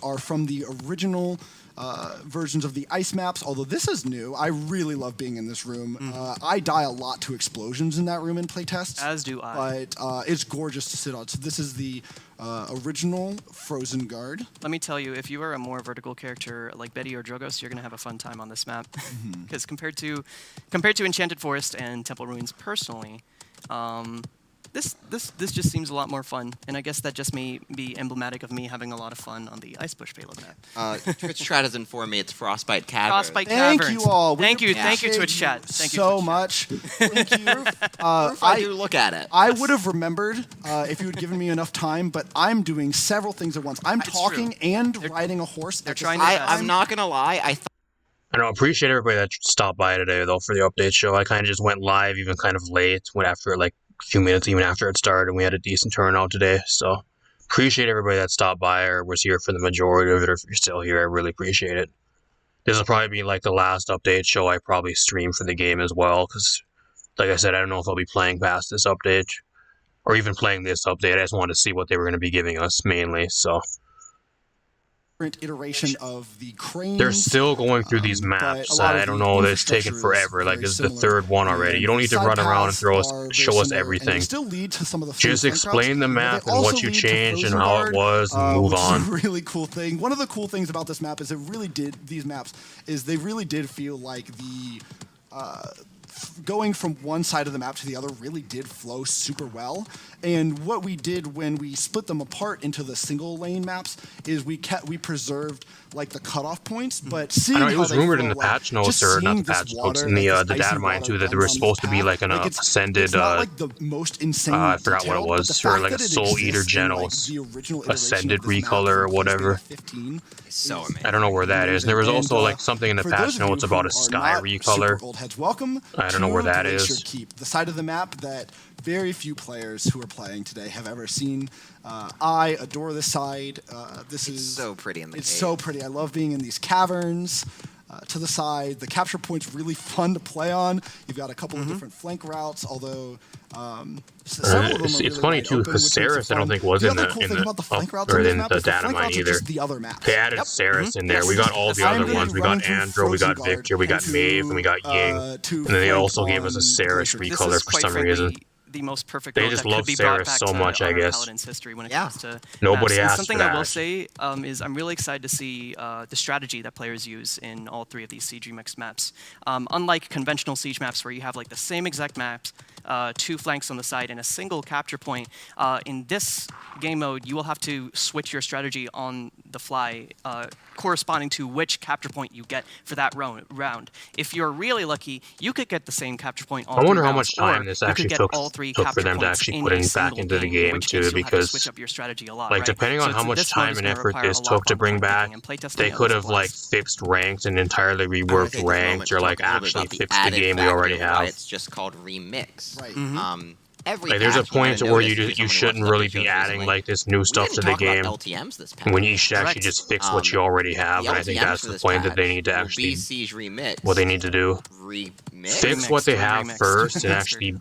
are from the original versions of the ice maps, although this is new. I really love being in this room. I die a lot to explosions in that room in playtests. As do I. But it's gorgeous to sit on. So this is the original Frozen Guard. Let me tell you, if you are a more vertical character like Betty or Drogos, you're going to have a fun time on this map. Because compared to Enchanted Forest and Temple Ruins personally, this just seems a lot more fun, and I guess that just may be emblematic of me having a lot of fun on the Ice Push payload map. Twitch chat has informed me it's Frostbite Cavern. Frostbite Thank Caverns. you all. We Thank you, appreciate Twitch chat. you Thank you so Twitch much. Thank you. I do look at it. I would have remembered if you had given me enough time, but I'm doing several things at once. I'm It's talking true. and riding a horse. they're at the trying same their time. best. I'm not gonna lie. I don't appreciate everybody that stopped by today, though, for the update show. I kind of just went live even kind of late, went after like a few minutes even after it started, and we had a decent turnout today. So appreciate everybody that stopped by or was here for the majority of it, or if you're still here, I really appreciate it. This will probably be like the last update show I probably stream for the game as well, because like I said, I don't know if I'll be playing past this update. or even playing this update. I just wanted to see what they were going to be giving us mainly. So iteration of the cranes. they're still going through these maps. I don't know. It's taken forever. Like, this is the third one already. You don't need to run around and show us everything. Still lead to some of the just explain the map and what you changed and how it was, and move on. Which is a really cool thing. One of the cool things about this map is these maps they really did feel like the going from one side of the map to the other really did flow super well. And what we did when we split them apart into the single lane maps is we preserved like the cutoff points, but seeing I know it was how they rumored flow in the well, patch notes, just or not seeing the patch this notes, water, in the like this data icy mine water too, that there runs was on supposed to this be path, like an ascended, it's not like the most insane I forgot what it detailed, but was, the or fact like a that it Soul Eater exists in, like, Genos the original iteration ascended of this map recolor or from whatever. 15 It's so is amazing. I don't know where that is. And there was amazing. also like something in the for patch those of you notes about who a are sky not recolor. super old heads, welcome I don't know where that Glacier is. Keep, the side of the map that very few players who are playing today have ever seen. I adore this side. This It's is so pretty in the It's cave. so pretty. I love being in these caverns. To the side, the capture point's really fun to play on. You've got a couple of different flank routes, although several of them are It's really funny wide too, open, because which makes it Saris I don't fun. think was the in other the cool in thing the about the flank routes or on this in map the is the data flank mine routes are either. just the other maps. They added Saris in there. We got all the I'm other gonna ones. We run got through Andro, we got Frozen Guard Victor, we got and Maeve, and we got Ying. to And then they flank also gave us a on Saris Glacier. This recolor is for quite some frankly reason. the most perfect They build just that love could be brought Saris back so to much, I our guess. Paladins history when it Yeah. comes to Nobody maps. And asked something for I will that. say is I'm really excited to see the strategy that players use in all three of these Siege Remix maps. Unlike conventional Siege maps where you have like the same exact maps, two flanks on the side, and a single capture point, in this game mode, you will have to switch your strategy on the fly, corresponding to which capture point you get for that round. If you're really lucky, you could get the same capture point all I wonder three how rounds, much time or this you could actually get took all three for capture them to points actually in put a in back single into the in game which too, case you'll have to switch because up your strategy a lot, like right? depending on how much this mode time is and gonna effort require this a lot took of to bring on-point back, thinking, and playtesting they at could least have like once. fixed ranks and entirely I wanna reworked take this moment ranks, to or talk like a little bit actually about fixed the added game we factor already of why have. it's just called remix. Right. Every Like there's a patch, you point kinda where notice if you you're someone who shouldn't watches really other be shows adding recently, like this new we stuff didn't to the talk game about LTMs this patch. when you should actually Correct. just fix what you already have, The and I think LTMs that's for the this point that patch they need to will actually be Siege Remix. what they need to do. Remix? Fix what they Remixed, have remixed, first and remastered. actually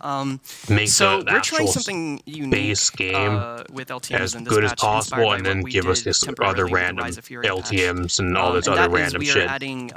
make So the we're trying actual something unique base game with LTMs as in this good as patch, inspired possible, by and what then we give us did this other temporarily with the random Rise of Fury patch. LTMs and all this and other that is random we shit. are adding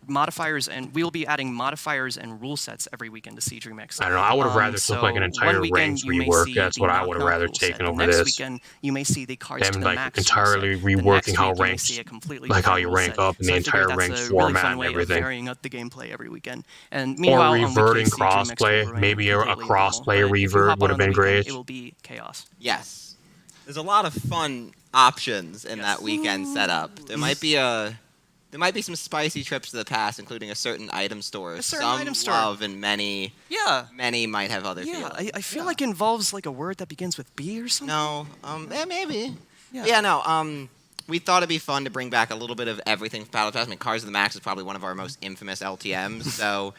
modifiers, and we will be adding modifiers and rule sets every weekend to Siege Remix. I don't know. I would have rather took like an So entire one weekend ranks you may rework. see That's the what I Knock would have Knock rather rule set. taken The over next this. weekend you may see the cards Them to the like max rule entirely set. The reworking next how week you may ranks, see a completely like how different you rule rank set. up in the So I figure entire that's ranked a really format fun and way of everything. varying up the gameplay every weekend. And Or meanwhile, on reverting weekdays, Siege Remix will crossplay. remain Maybe a completely normal, crossplay but if you revert hop would on have on the been weekend, great. It will be chaos. Yes. There's a lot of fun options in that weekend setup. There might be some spicy trips to the past, including a certain item store. certain Some item store. love and many might have other Yeah, feelings. I feel like it involves like a word that begins with B or something. No, maybe. Yeah. Yeah, no, we thought it'd be fun to bring back a little bit of everything from Paladins. I mean, Cars of the Max is probably one of our most infamous LTMs, so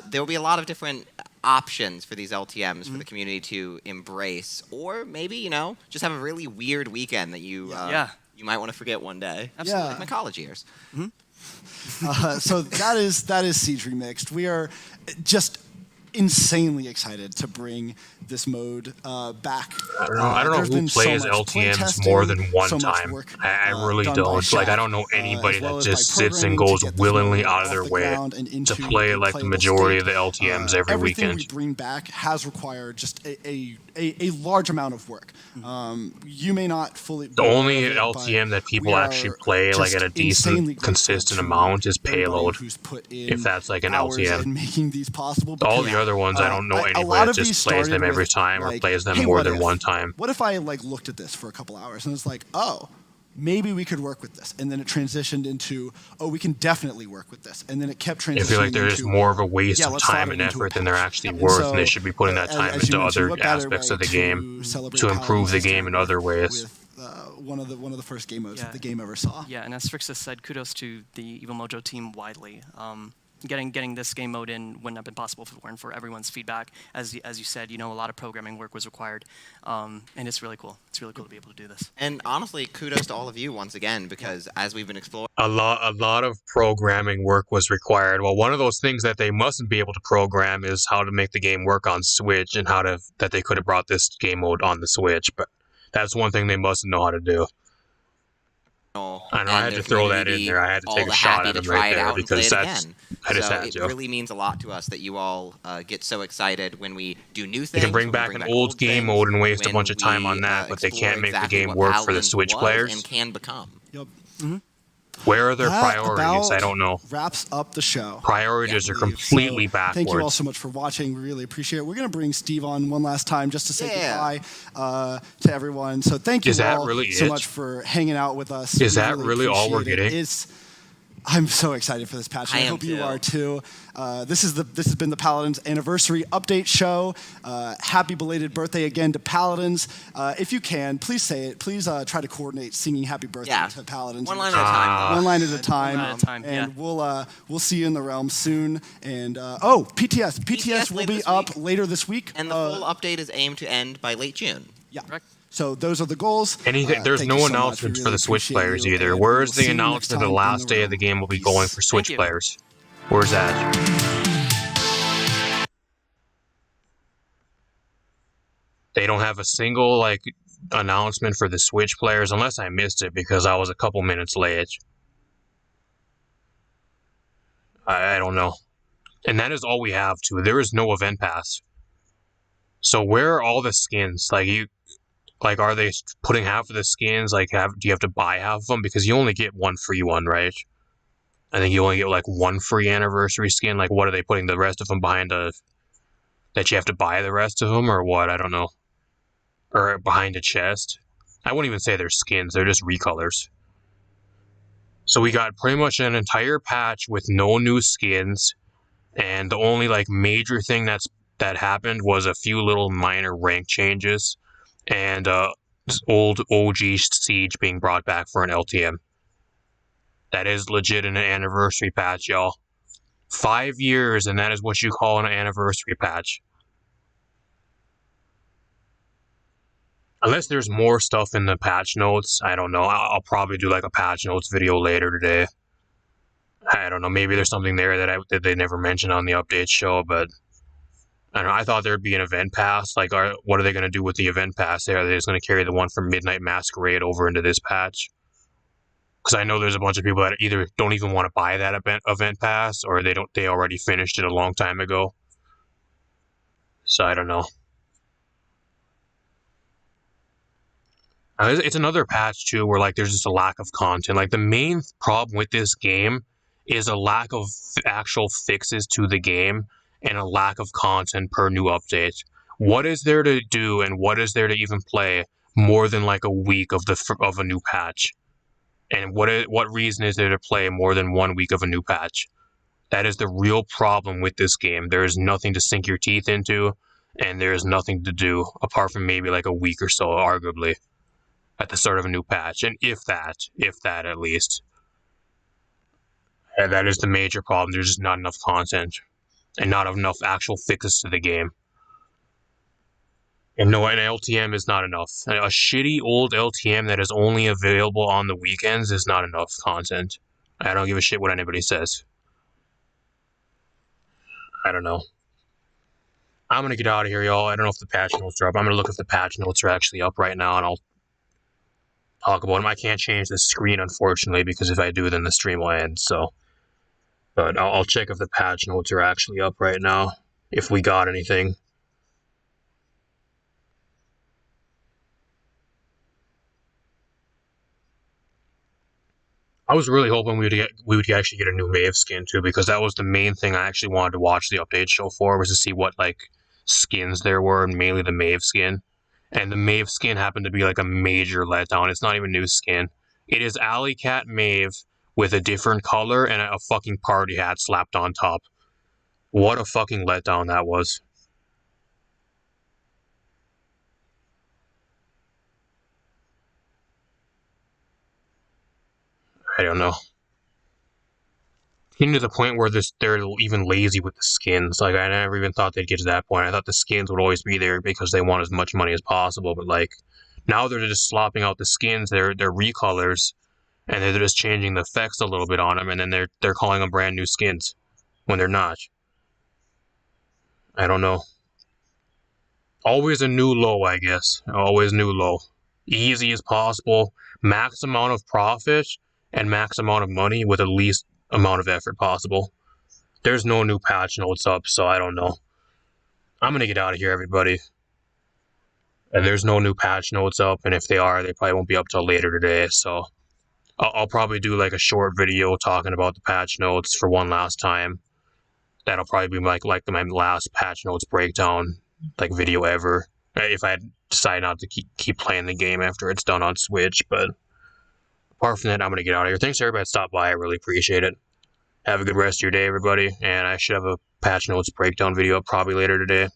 there will be a lot of different options for these LTMs for the community to embrace, or maybe, just have a really weird weekend that you might want to forget one day. Absolutely. Like my college years. So that is Siege Remixed. We are just insanely excited to bring this mode back. I don't There's know been who so plays much LTMs playtesting, more than one so much time. work, I really done by don't. Like, I Chef, don't know anybody as well that as just by sits and programming goes to get this willingly mode out of off their the way ground and to into play a like the playable majority of state. the LTMs every Everything weekend. we bring back has required just a large amount of work. You may not fully. The only LTM that people actually play like at a decent, consistent amount is Payload. If that's like an LTM. And making these possible. All the other ones, I don't know anybody that just plays them every time or plays them more than one time. What if I looked at this for a couple hours and it's like, oh, maybe we could work with this, and then it transitioned into, oh, we can definitely work with this, and then it kept transitioning. I feel like they're just more of a waste of let's time slot it and into a effort than they're patch. actually And worth, so, and they should be putting that time as you into mentioned, other what better aspects way of the to game celebrate to improve the Paladins game in other ways. With one of the first game modes Yeah. that the game ever saw. Yeah, and as Frixus said, kudos to the Evil Mojo team widely. getting this game mode in wouldn't have been possible if it weren't for everyone's feedback. As you said, a lot of programming work was required, and it's really cool. It's really cool to be able to do this. And honestly, kudos to all of you once again, because as we've been exploring, A lot of programming work was required. Well, one of those things that they mustn't be able to program is how to make the game work on Switch, and that they could have brought this game mode on the Switch. But that's one thing they mustn't know how to do. I know I had to throw that in there. I had to take a shot at them right there because that's I just had to. It really means a lot to us that you all get so excited when we do new things. You can bring back an old game mode and waste a bunch of time on that, but they can't make the game work for the Switch players. And can become. Yep. Where are their That priorities? about I don't know. Wraps up the show. Priorities are completely backwards. Thank you all so much for watching. We really appreciate it. We're going to bring Steve on one last time just to say goodbye to everyone. So thank you all so much for hanging out with us. Is that really all we're getting? I'm so excited for this patch. I hope you are too. This has been the Paladins anniversary update show. Happy belated birthday again to Paladins. If you can, please say it. Please try to coordinate singing happy birthday to Paladins. One line at a time. One line at a time. One line at a time. And we'll see you in the realm soon. And PTS will be up later this week. And the full update is aimed to end by late June. Yeah. Correct. So those are the goals. There's no announcement for the Switch players either. Where's the announcement the last day of the game will be going for Switch players? Where's that? They don't have a single announcement for the Switch players, unless I missed it because I was a couple minutes late. I don't know. And that is all we have too. There is no event pass. So where are all the skins? Are they putting half of the skins? Do you have to buy half of them? Because you only get one free one, right? I think you only get one free anniversary skin. What are they putting the rest of them behind that you have to buy the rest of them, or what? I don't know. Or behind a chest. I wouldn't even say they're skins. They're just recolors. So we got pretty much an entire patch with no new skins, and the only major thing that happened was a few little minor rank changes. And old OG Siege being brought back for an LTM. That is legit an anniversary patch, y'all. 5 years, and that is what you call an anniversary patch. Unless there's more stuff in the patch notes, I don't know. I'll probably do a patch notes video later today. I don't know. Maybe there's something there that they never mentioned on the update show, but I don't know. I thought there'd be an event pass. What are they going to do with the event pass there? Are they just going to carry the one from Midnight Masquerade over into this patch? Because I know there's a bunch of people that either don't even want to buy that event pass, or they already finished it a long time ago. So I don't know. It's another patch too where there's just a lack of content. The main problem with this game is a lack of actual fixes to the game and a lack of content per new update. What is there to do and what is there to even play more than a week of a new patch? And what reason is there to play more than 1 week of a new patch? That is the real problem with this game. There is nothing to sink your teeth into, and there is nothing to do apart from maybe a week or so, arguably, at the start of a new patch. And if that at least. And that is the major problem. There's just not enough content. And not enough actual fixes to the game. And no, an LTM is not enough. A shitty old LTM that is only available on the weekends is not enough content. I don't give a shit what anybody says. I don't know. I'm gonna get out of here, y'all. I don't know if the patch notes are up. I'm gonna look if the patch notes are actually up right now, and I'll talk about them. I can't change the screen, unfortunately, because if I do, then the stream will end, so... But I'll check if the patch notes are actually up right now, if we got anything. I was really hoping we would actually get a new Maeve skin too, because that was the main thing I actually wanted to watch the update show for, was to see what skins there were, and mainly the Maeve skin. And the Maeve skin happened to be a major letdown. It's not even new skin. It is Alley Cat Maeve with a different color and a fucking party hat slapped on top. What a fucking letdown that was. I don't know. Getting to the point where they're even lazy with the skins. Like, I never even thought they'd get to that point. I thought the skins would always be there because they want as much money as possible. But like, now they're just slopping out the skins. They're recolors, and they're just changing the effects a little bit on them, and then they're calling them brand new skins when they're not. I don't know. Always a new low, I guess. Always new low. Easy as possible. Max amount of profit and max amount of money with the least amount of effort possible. There's no new patch notes up, so I don't know. I'm gonna get out of here, everybody. And there's no new patch notes up, and if they are, they probably won't be up till later today, so I'll probably do like a short video talking about the patch notes for one last time. That'll probably be like my last patch notes breakdown like video ever. If I decide not to keep playing the game after it's done on Switch, but apart from that, I'm gonna get out of here. Thanks everybody that stopped by. I really appreciate it. Have a good rest of your day, everybody, and I should have a patch notes breakdown video up probably later today.